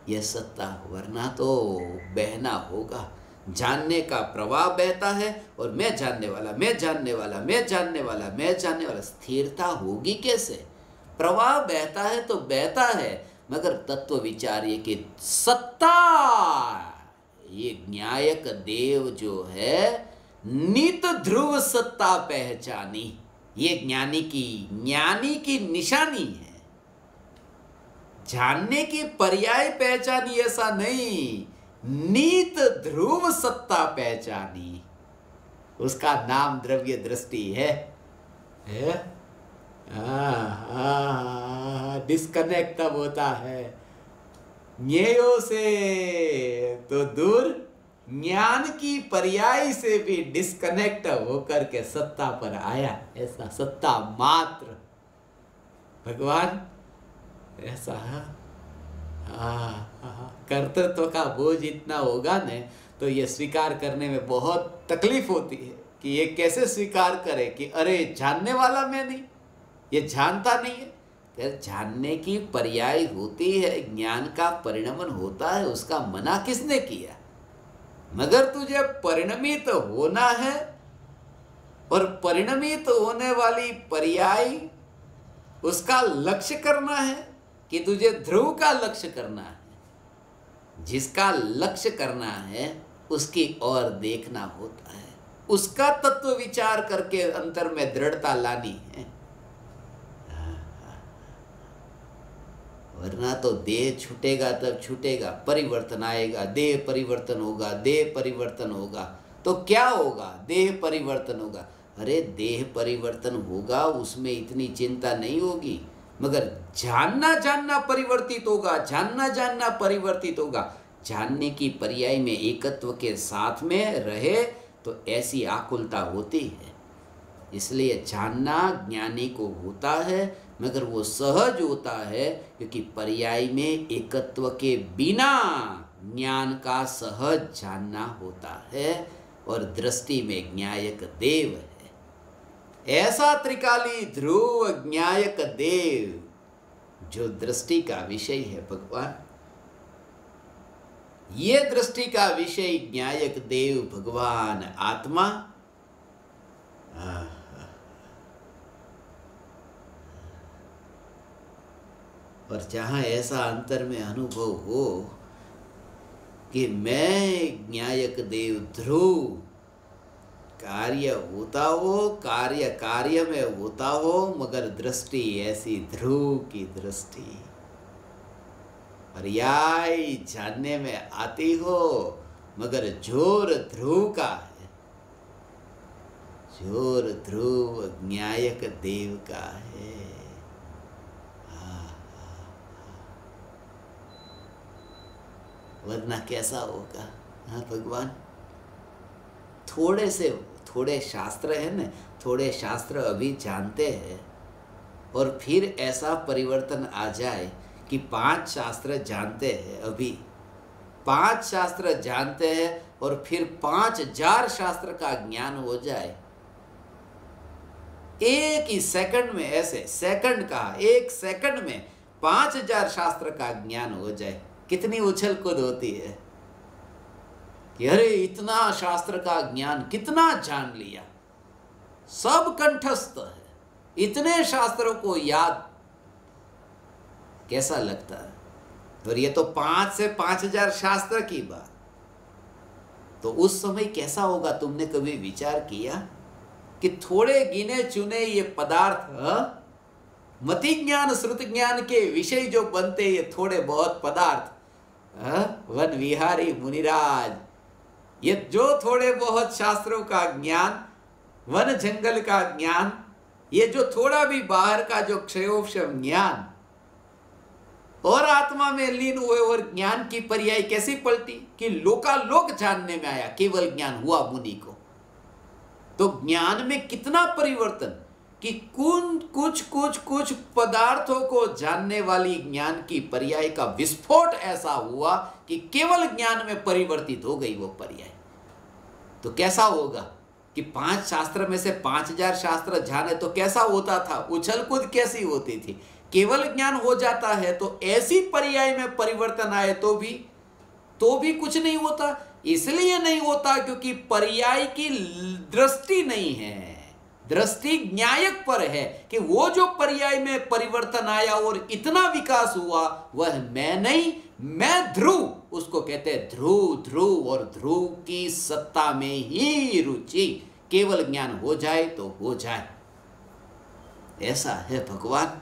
Speaker 1: ये सत्ता, वरना तो बहना होगा। जानने का प्रवाह बहता है और मैं जानने वाला, स्थिरता होगी कैसे? प्रवाह बहता है तो बहता है, मगर तत्व विचार ये कि सत्ता, ये न्यायक देव जो है, नित ध्रुव सत्ता पहचानी, ये ज्ञानी की निशानी है। जानने की पर्याय पहचानी ऐसा नहीं, नीत ध्रुव सत्ता पहचानी, उसका नाम द्रव्य दृष्टि है? डिस्कनेक्ट तब होता है ज्ञेयों से तो दूर, ज्ञान की पर्याय से भी डिस्कनेक्ट होकर के सत्ता पर आया। ऐसा सत्ता मात्र भगवान, ऐसा कर्तृत्व का बोझ इतना होगा न, तो ये स्वीकार करने में बहुत तकलीफ होती है कि ये कैसे स्वीकार करे कि अरे जानने वाला मैं नहीं, ये जानता नहीं है। फिर जानने की पर्याय होती है, ज्ञान का परिणमन होता है, उसका मना किसने किया? मगर तुझे परिणमित होना है, और परिणमित होने वाली पर्याय उसका लक्ष्य करना है कि तुझे ध्रुव का लक्ष्य करना है। जिसका लक्ष्य करना है उसकी ओर देखना होता है, उसका तत्व विचार करके अंतर में दृढ़ता लानी है। वरना तो देह छूटेगा तब छूटेगा, परिवर्तन आएगा, देह परिवर्तन होगा, देह परिवर्तन होगा, तो क्या होगा? देह परिवर्तन होगा। अरे देह परिवर्तन होगा, उसमें इतनी चिंता नहीं होगी, मगर जानना जानना परिवर्तित होगा, जानना जानना परिवर्तित होगा। जानने की पर्याय में एकत्व के साथ में रहे तो ऐसी आकुलता होती है। इसलिए जानना ज्ञानी को होता है, मगर वो सहज होता है, क्योंकि पर्याय में एकत्व के बिना ज्ञान का सहज जानना होता है, और दृष्टि में ज्ञायक देव है। ऐसा त्रिकाली ध्रुव ज्ञायक देव जो दृष्टि का विषय है भगवान, ये दृष्टि का विषय ज्ञायक देव भगवान आत्मा। और जहां ऐसा अंतर में अनुभव हो कि मैं ज्ञायक देव ध्रुव, कार्य होता हो, कार्य कार्य में होता हो, मगर दृष्टि ऐसी ध्रुव की दृष्टि, पर्याय जानने में आती हो, मगर जोर ध्रुव का है, जोर ध्रुव ज्ञायक देव का है। वरना कैसा होगा? हाँ भगवान, थोड़े शास्त्र है ना, थोड़े शास्त्र अभी जानते हैं, और फिर ऐसा परिवर्तन आ जाए कि 5 शास्त्र जानते हैं, अभी 5 शास्त्र जानते हैं, और फिर 5000 शास्त्र का ज्ञान हो जाए एक ही सेकंड में। ऐसे सेकंड का, एक सेकंड में 5000 शास्त्र का ज्ञान हो जाए, कितनी उछल कूद होती है कि अरे इतना शास्त्र का ज्ञान कितना जान लिया, सब कंठस्थ है, इतने शास्त्रों को याद, कैसा लगता है? और ये तो 5 से 5000 शास्त्र की बात, तो उस समय कैसा होगा? तुमने कभी विचार किया कि थोड़े गिने चुने ये पदार्थ, मति ज्ञान श्रुति ज्ञान के विषय जो बनते, ये थोड़े बहुत पदार्थ, वन विहारी मुनिराज, ये जो थोड़े बहुत शास्त्रों का ज्ञान, वन जंगल का ज्ञान, ये जो थोड़ा भी बाहर का जो क्षयोपशम ज्ञान, और आत्मा में लीन हुए, और ज्ञान की पर्याय कैसी पलटी कि लोकालोक जानने में आया, केवल ज्ञान हुआ मुनि को। तो ज्ञान में कितना परिवर्तन कि कुछ पदार्थों को जानने वाली ज्ञान की पर्याय का विस्फोट ऐसा हुआ कि केवल ज्ञान में परिवर्तित हो गई वो पर्याय। तो कैसा होगा कि 5 शास्त्र में से 5000 शास्त्र जाने तो कैसा होता था, उछल कूद कैसी होती थी। केवल ज्ञान हो जाता है तो ऐसी पर्याय में परिवर्तन आए तो भी कुछ नहीं होता। इसलिए नहीं होता क्योंकि पर्याय की दृष्टि नहीं है, दृष्टि न्यायक पर है कि वो जो पर्याय में परिवर्तन आया और इतना विकास हुआ, वह मैं नहीं, मैं ध्रुव, उसको कहते हैं ध्रुव। और ध्रुव की सत्ता में ही रुचि, केवल ज्ञान हो जाए तो हो जाए, ऐसा है भगवान।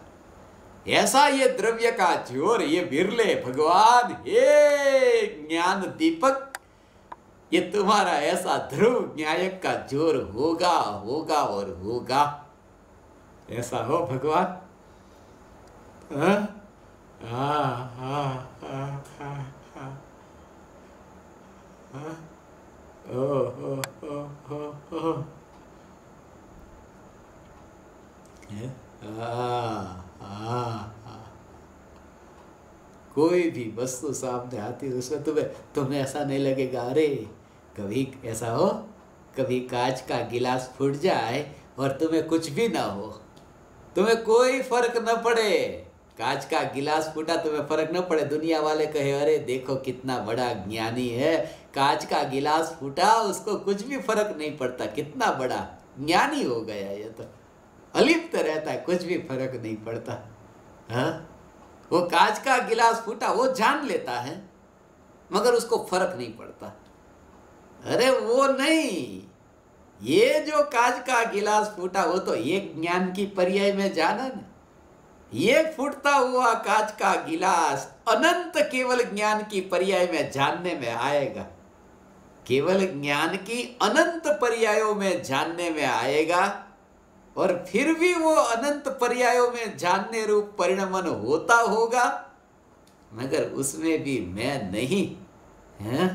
Speaker 1: ऐसा ये द्रव्य का जोर, ये बिरले भगवान, हे ज्ञान दीपक, ये तुम्हारा ऐसा ध्रुव न्यायक का जोर होगा और होगा। ऐसा हो भगवान। कोई भी वस्तु सामने आती है उसमें तुम्हें ऐसा नहीं लगेगा अरे कभी ऐसा हो, कभी कांच का गिलास फूट जाए और तुम्हें कुछ भी ना हो, तुम्हें कोई फर्क न पड़े, कांच का गिलास फूटा तुम्हें फर्क न पड़े, दुनिया वाले कहे अरे देखो कितना बड़ा ज्ञानी है, कांच का गिलास फूटा उसको कुछ भी फर्क नहीं पड़ता, कितना बड़ा ज्ञानी हो गया, ये तो अलिप्त रहता है, कुछ भी फर्क नहीं पड़ता। हाँ, वो कांच का गिलास फूटा वो जान लेता है मगर उसको फर्क नहीं पड़ता। अरे वो नहीं, ये जो कांच का गिलास फूटा वो तो एक ज्ञान की पर्याय में जाना ना, ये फूटता हुआ कांच का गिलास अनंत केवल ज्ञान की पर्याय में जानने में आएगा, केवल ज्ञान की अनंत पर्यायों में जानने में आएगा, और फिर भी वो अनंत पर्यायों में जानने रूप परिणमन होता होगा, मगर उसमें भी मैं नहीं है।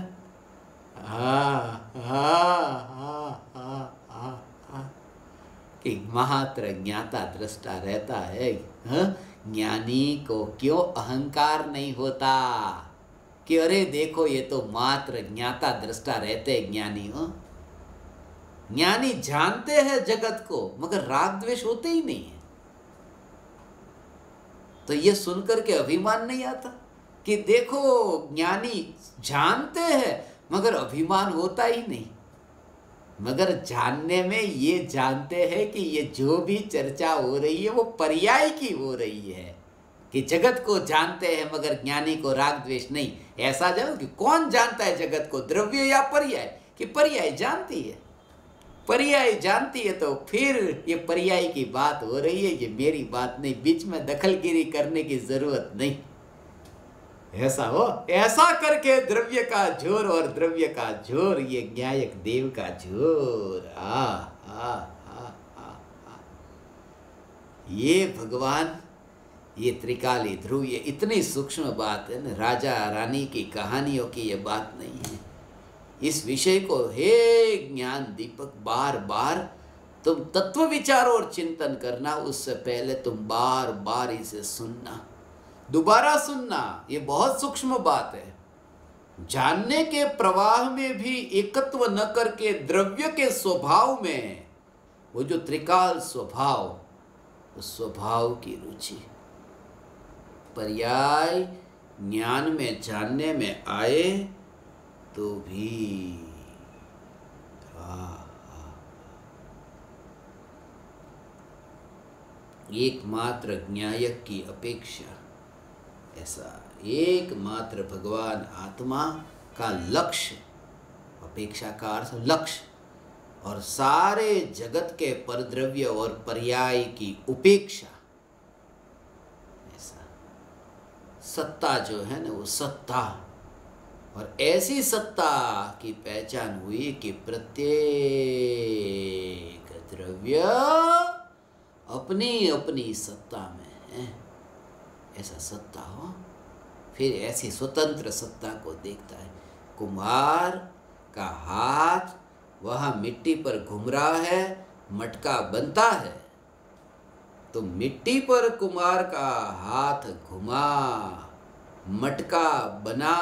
Speaker 1: कि मात्र ज्ञाता दृष्टा रहता है। ज्ञानी को क्यों अहंकार नहीं होता कि अरे देखो ये तो मात्र ज्ञाता दृष्टा रहते ज्ञानी हो। ज्ञानी जानते हैं जगत को, मगर राग द्वेष होते ही नहीं है। तो ये सुनकर के अभिमान नहीं आता कि देखो ज्ञानी जानते हैं मगर अभिमान होता ही नहीं। मगर जानने में ये जानते हैं कि ये जो भी चर्चा हो रही है वो पर्याय की हो रही है, कि जगत को जानते हैं मगर ज्ञानी को राग द्वेष नहीं। ऐसा जानो कि कौन जानता है जगत को, द्रव्य या पर्याय? कि पर्याय जानती है, पर्याय जानती है। तो फिर ये पर्याय की बात हो रही है, ये मेरी बात नहीं, बीच में दखलगिरी करने की जरूरत नहीं। ऐसा हो, ऐसा करके द्रव्य का झोर और द्रव्य का झोर, ये न्यायक देव का झोर। ये भगवान, ये त्रिकाली ध्रुव, ये इतनी सूक्ष्म बात है ना, राजा रानी की कहानियों की ये बात नहीं है। इस विषय को हे ज्ञान दीपक बार बार तुम तत्व विचार और चिंतन करना, उससे पहले तुम बार बार इसे सुनना, दोबारा सुनना। ये बहुत सूक्ष्म बात है। जानने के प्रवाह में भी एकत्व न करके द्रव्य के स्वभाव में, वो जो त्रिकाल स्वभाव, उस स्वभाव की रुचि पर्याय ज्ञान में जानने में आए तो भी एकमात्र ज्ञायक की अपेक्षा, ऐसा एकमात्र भगवान आत्मा का लक्ष्य, अपेक्षा का अर्थ लक्ष्य, और सारे जगत के परद्रव्य और पर्याय की उपेक्षा। ऐसा सत्ता जो है ना, वो सत्ता, और ऐसी सत्ता की पहचान हुई कि प्रत्येक द्रव्य अपनी अपनी सत्ता में है। ऐसा सत्ता हो, फिर ऐसी स्वतंत्र सत्ता को देखता है। कुम्हार का हाथ वह मिट्टी पर घूम रहा है, मटका बनता है, तो मिट्टी पर कुम्हार का हाथ घुमा, मटका बना,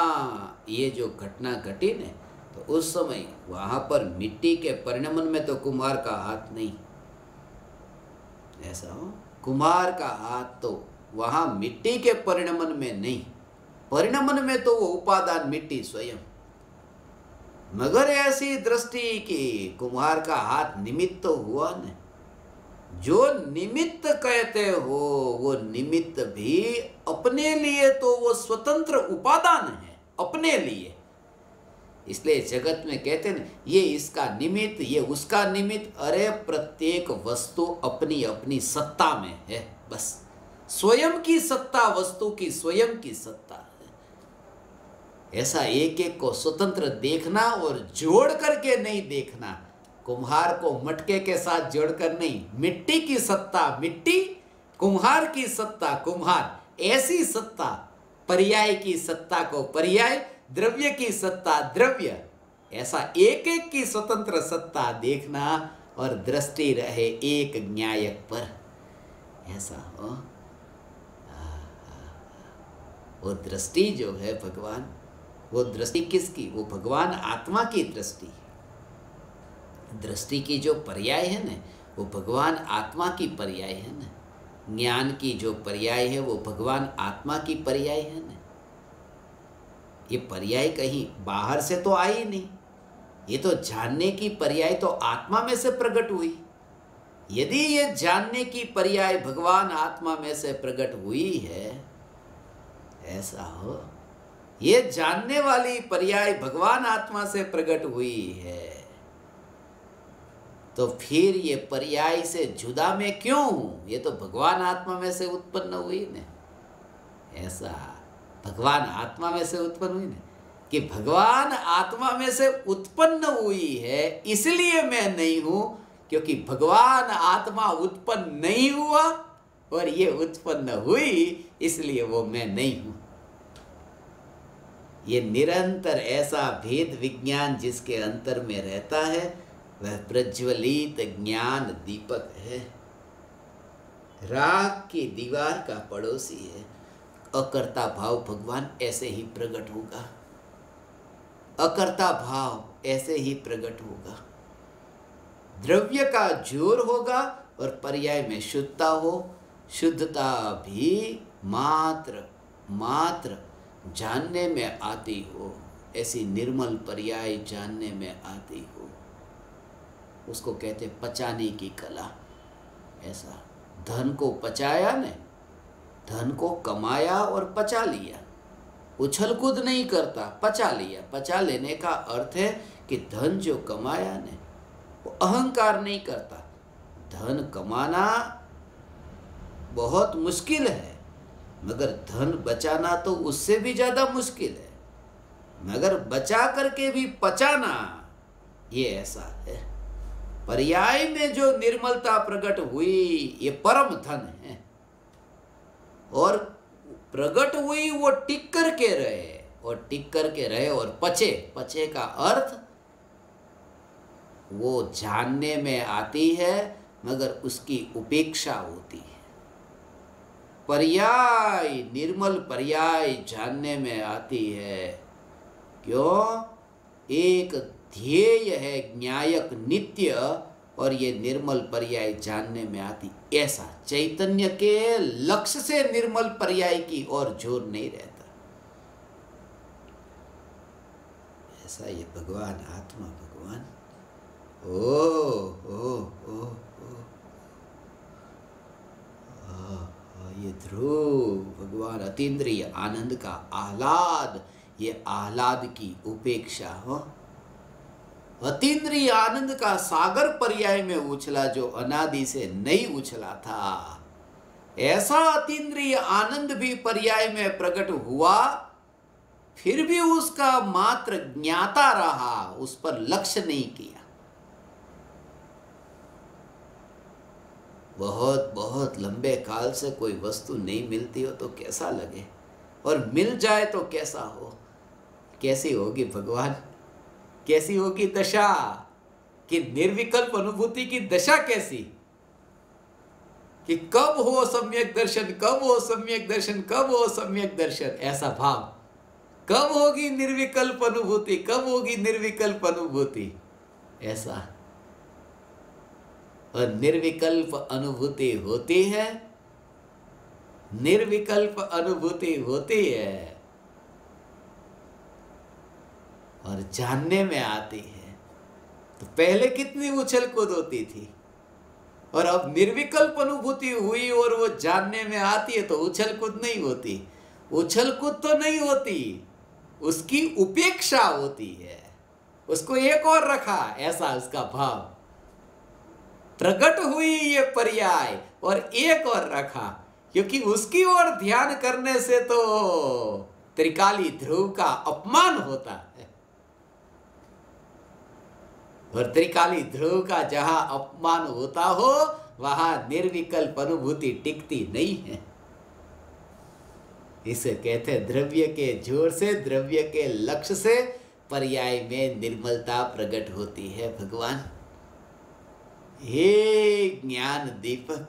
Speaker 1: ये जो घटना घटी ने, तो उस समय वहां पर मिट्टी के परिणमन में तो कुम्हार का हाथ नहीं। ऐसा हो, कुम्हार का हाथ तो वहां मिट्टी के परिणमन में नहीं, परिणमन में तो वो उपादान मिट्टी स्वयं। मगर ऐसी दृष्टि कि कुम्हार का हाथ निमित्त तो हुआ न, जो निमित्त कहते हो वो निमित्त भी अपने लिए तो वो स्वतंत्र उपादान है, अपने लिए। इसलिए जगत में कहते हैं ये इसका निमित्त, ये उसका निमित्त। अरे प्रत्येक वस्तु अपनी अपनी सत्ता में है, बस स्वयं की सत्ता, वस्तु की स्वयं की सत्ता है। ऐसा एक एक को स्वतंत्र देखना और जोड़ करके नहीं देखना। कुम्हार को मटके के साथ जोड़कर नहीं, मिट्टी की सत्ता मिट्टी, कुम्हार की सत्ता कुम्हार, ऐसी सत्ता, पर्याय की सत्ता को पर्याय, द्रव्य की सत्ता द्रव्य, ऐसा एक एक की स्वतंत्र सत्ता देखना, और दृष्टि रहे एक न्यायक पर। ऐसा हो, वो दृष्टि जो है भगवान, वो दृष्टि किसकी? वो भगवान आत्मा की दृष्टि। दृष्टि की जो पर्याय है ना, वो भगवान आत्मा की पर्याय है ना। ज्ञान की जो पर्याय है वो भगवान आत्मा की पर्याय है ना। ये पर्याय कहीं बाहर से तो आई नहीं, ये तो जानने की पर्याय तो आत्मा में से प्रकट हुई। यदि ये जानने की पर्याय भगवान आत्मा में से प्रकट हुई है, ऐसा हो, ये जानने वाली पर्याय भगवान आत्मा से प्रकट हुई है, तो फिर ये पर्याय से जुदा मैं क्यों हूं? ये तो भगवान आत्मा में से उत्पन्न हुई ने। ऐसा भगवान आत्मा में से उत्पन्न हुई ने कि भगवान आत्मा में से उत्पन्न हुई है, इसलिए मैं नहीं हूं, क्योंकि भगवान आत्मा उत्पन्न नहीं हुआ और ये उत्पन्न हुई, इसलिए वो मैं नहीं हूं। ये निरंतर ऐसा भेद विज्ञान जिसके अंतर में रहता है, वह प्रज्वलित ज्ञान दीपक है, राख की दीवार का पड़ोसी है। अकर्ता भाव भगवान ऐसे ही प्रकट होगा, अकर्ता भाव ऐसे ही प्रकट होगा। द्रव्य का जोर होगा और पर्याय में शुद्धता हो, शुद्धता भी मात्र मात्र जानने में आती हो, ऐसी निर्मल पर्याय जानने में आती हो, उसको कहते पचाने की कला। ऐसा धन को पचाया ने, धन को कमाया और पचा लिया, उछल कूद नहीं करता, पचा लिया। पचा लेने का अर्थ है कि धन जो कमाया ने वो अहंकार नहीं करता। धन कमाना बहुत मुश्किल है, मगर धन बचाना तो उससे भी ज्यादा मुश्किल है, मगर बचा करके भी पचाना, ये ऐसा है। पर्याय में जो निर्मलता प्रकट हुई, ये परम धन है, और प्रकट हुई वो टिक करके रहे, और टिक करके रहे और पचे। पचे का अर्थ वो जानने में आती है, मगर उसकी उपेक्षा होती है। पर्याय, निर्मल पर्याय जानने में आती है। क्यों? एक ध्येय है न्यायक नित्य, और ये निर्मल पर्याय जानने में आती। ऐसा चैतन्य के लक्ष्य से निर्मल पर्याय की ओर जोर नहीं रहता। ऐसा ये भगवान आत्मा, भगवान ये ध्रुव भगवान अतीन्द्रिय आनंद का आह्लाद, ये आह्लाद की उपेक्षा हो। अतीन्द्रिय आनंद का सागर पर्याय में उछला, जो अनादि से नहीं उछला था। ऐसा अतीन्द्रिय आनंद भी पर्याय में प्रकट हुआ, फिर भी उसका मात्र ज्ञाता रहा, उस पर लक्ष्य नहीं किया। बहुत बहुत लंबे काल से कोई वस्तु नहीं मिलती हो तो कैसा लगे, और मिल जाए तो कैसा हो। कैसी होगी भगवान, कैसी होगी दशा, कि निर्विकल्प अनुभूति की दशा कैसी, कि कब हो सम्यक दर्शन, कब हो सम्यक दर्शन, कब हो सम्यक दर्शन। ऐसा भाव, कब होगी निर्विकल्प अनुभूति, कब होगी निर्विकल्प अनुभूति। ऐसा, और निर्विकल्प अनुभूति होती है, निर्विकल्प अनुभूति होती है, और जानने में आती है। तो पहले कितनी उछल कूद होती थी, और अब निर्विकल्प अनुभूति हुई और वो जानने में आती है, तो उछल कूद नहीं होती। उछल कूद तो नहीं होती, उसकी उपेक्षा होती है, उसको एक और रखा, ऐसा उसका भाव। प्रकट हुई ये पर्याय और एक और रखा, क्योंकि उसकी ओर ध्यान करने से तो त्रिकाली ध्रुव का अपमान होता है, और त्रिकाली ध्रुव का जहां अपमान होता हो, वहां निर्विकल्प अनुभूति टिकती नहीं है। इसे कहते हैं द्रव्य के जोर से, द्रव्य के लक्ष्य से पर्याय में निर्मलता प्रकट होती है। भगवान हे ज्ञान दीपक,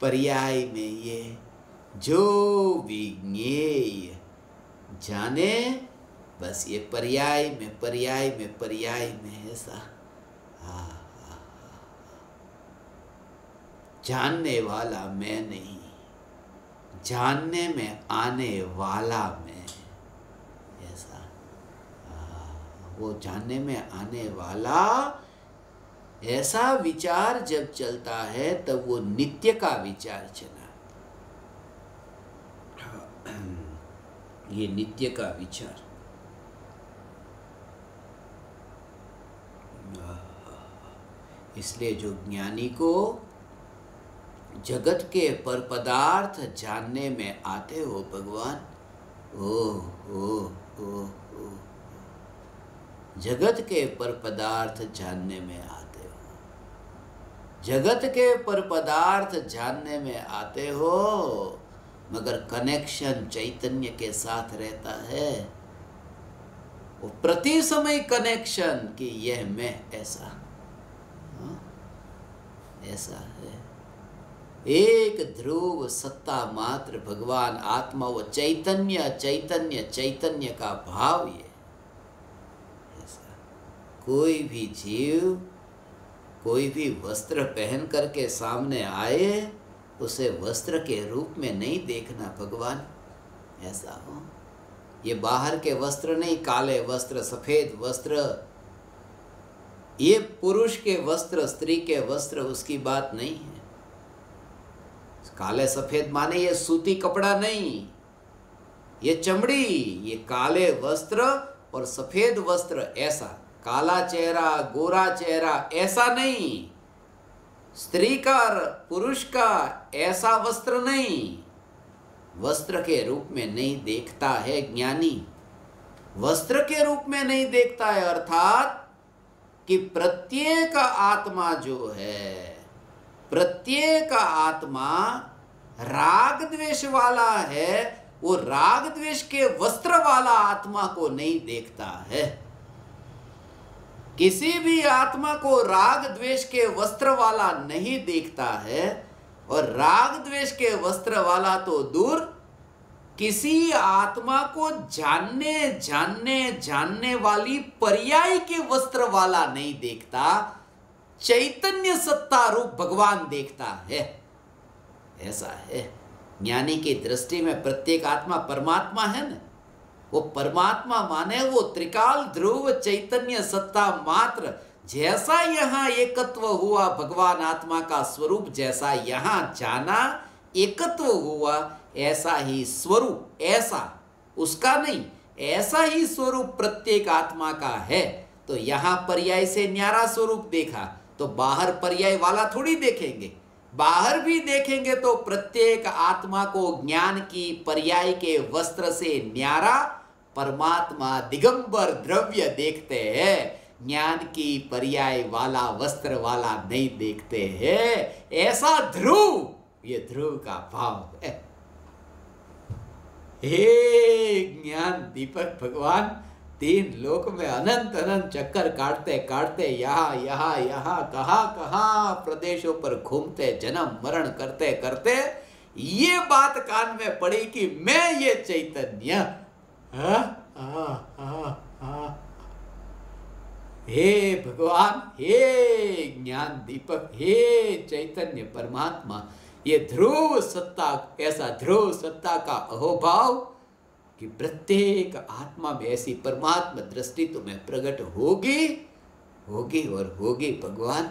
Speaker 1: पर्याय में ये जो विज्ञेय जाने, बस ये पर्याय में पर्याय में पर्याय में ऐसा जानने वाला मैं नहीं, जानने में आने वाला मैं। ऐसा वो जानने में आने वाला, ऐसा विचार जब चलता है तब वो नित्य का विचार चला। ये नित्य का विचार, इसलिए जो ज्ञानी को जगत के पर पदार्थ जानने में आते हो भगवान, ओ जगत के पर पदार्थ जानने में आते हो, जगत के पर पदार्थ जानने में आते हो, मगर कनेक्शन चैतन्य के साथ रहता है। वो प्रति समय कनेक्शन कि यह मैं ऐसा ऐसा है। एक ध्रुव सत्ता मात्र भगवान आत्मा, वो चैतन्य चैतन्य चैतन्य का भाव ये ऐसा। कोई भी जीव कोई भी वस्त्र पहन करके सामने आए, उसे वस्त्र के रूप में नहीं देखना भगवान ऐसा हो। ये बाहर के वस्त्र नहीं, काले वस्त्र सफेद वस्त्र, ये पुरुष के वस्त्र स्त्री के वस्त्र, उसकी बात नहीं है। काले सफेद माने ये सूती कपड़ा नहीं, ये चमड़ी, ये काले वस्त्र और सफेद वस्त्र ऐसा, काला चेहरा गोरा चेहरा ऐसा नहीं, स्त्री का पुरुष का ऐसा वस्त्र नहीं, वस्त्र के रूप में नहीं देखता है ज्ञानी। वस्त्र के रूप में नहीं देखता है अर्थात कि प्रत्येक आत्मा जो है, प्रत्येक आत्मा राग द्वेष वाला है, वो राग द्वेष के वस्त्र वाला आत्मा को नहीं देखता है। किसी भी आत्मा को राग द्वेष के वस्त्र वाला नहीं देखता है, और राग द्वेष के वस्त्र वाला तो दूर, किसी आत्मा को जानने वाली पर्याय के वस्त्र वाला नहीं देखता, चैतन्य सत्ता रूप भगवान देखता है। ऐसा है ज्ञानी की दृष्टि में प्रत्येक आत्मा परमात्मा है ना। वो परमात्मा माने वो त्रिकाल ध्रुव चैतन्य सत्ता मात्र। जैसा यहाँ एकत्व हुआ भगवान आत्मा का स्वरूप, जैसा यहाँ जाना एकत्व हुआ, ऐसा ही स्वरूप, ऐसा उसका नहीं, ऐसा ही स्वरूप प्रत्येक आत्मा का है। तो यहाँ पर्याय से न्यारा स्वरूप देखा तो बाहर पर्याय वाला थोड़ी देखेंगे। बाहर भी देखेंगे तो प्रत्येक आत्मा को ज्ञान की पर्याय के वस्त्र से न्यारा परमात्मा दिगंबर द्रव्य देखते हैं, ज्ञान की पर्याय वाला वस्त्र वाला नहीं देखते हैं। ऐसा ध्रुव, ये ध्रुव का भाव है। हे ज्ञान दीपक भगवान, तीन लोक में अनंत अनंत चक्कर काटते काटते यहाँ कहाँ प्रदेशों पर घूमते, जन्म मरण करते करते ये बात कान में पड़ी कि मैं ये चैतन्य, हे भगवान, हे ज्ञान दीपक, हे चैतन्य परमात्मा, ये ध्रुव सत्ता, ऐसा ध्रुव सत्ता का अहोभाव कि प्रत्येक आत्मा में ऐसी परमात्मा दृष्टि तुम्हें प्रकट होगी होगी और होगी भगवान।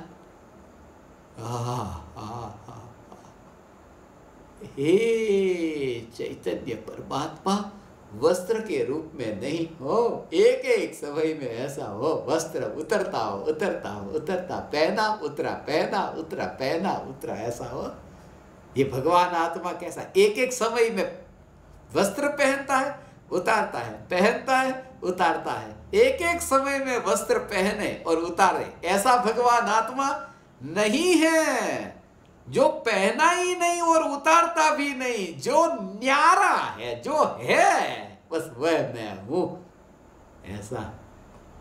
Speaker 1: हे चैतन्य परमात्मा, वस्त्र के रूप में नहीं हो, एक एक समय में ऐसा हो, वस्त्र उतरता हो उतरता हो उतरता, पहना उतरा पहना उतरा पहना उतरा, ऐसा हो। ये भगवान आत्मा कैसा एक एक समय में वस्त्र पहनता है उतारता है, पहनता है उतारता है, एक एक समय में वस्त्र पहने और उतारे, ऐसा भगवान आत्मा नहीं है। जो पहना ही नहीं और उतारता भी नहीं, जो न्यारा है, जो है, बस वह मैं हूं। ऐसा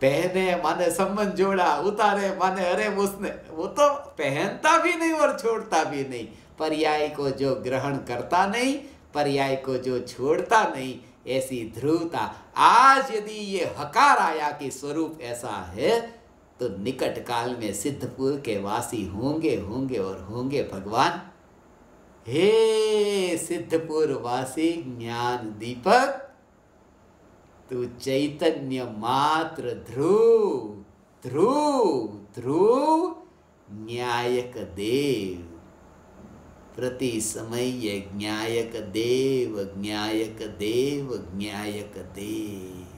Speaker 1: पहने माने संबंध जोड़ा, उतारे माने अरे उसने, वो तो पहनता भी नहीं और छोड़ता भी नहीं। पर्याय को जो ग्रहण करता नहीं, पर्याय को जो छोड़ता नहीं, ऐसी ध्रुवता। आज यदि ये हकार आया कि स्वरूप ऐसा है, तो निकट काल में सिद्धपुर के वासी होंगे होंगे और होंगे भगवान। हे सिद्धपुर वासी ज्ञान दीपक, तू चैतन्य मात्र ध्रुव ध्रुव ध्रुव न्यायक देव, प्रति समय ये ज्ञायक देव ज्ञायक देव ज्ञायक देव।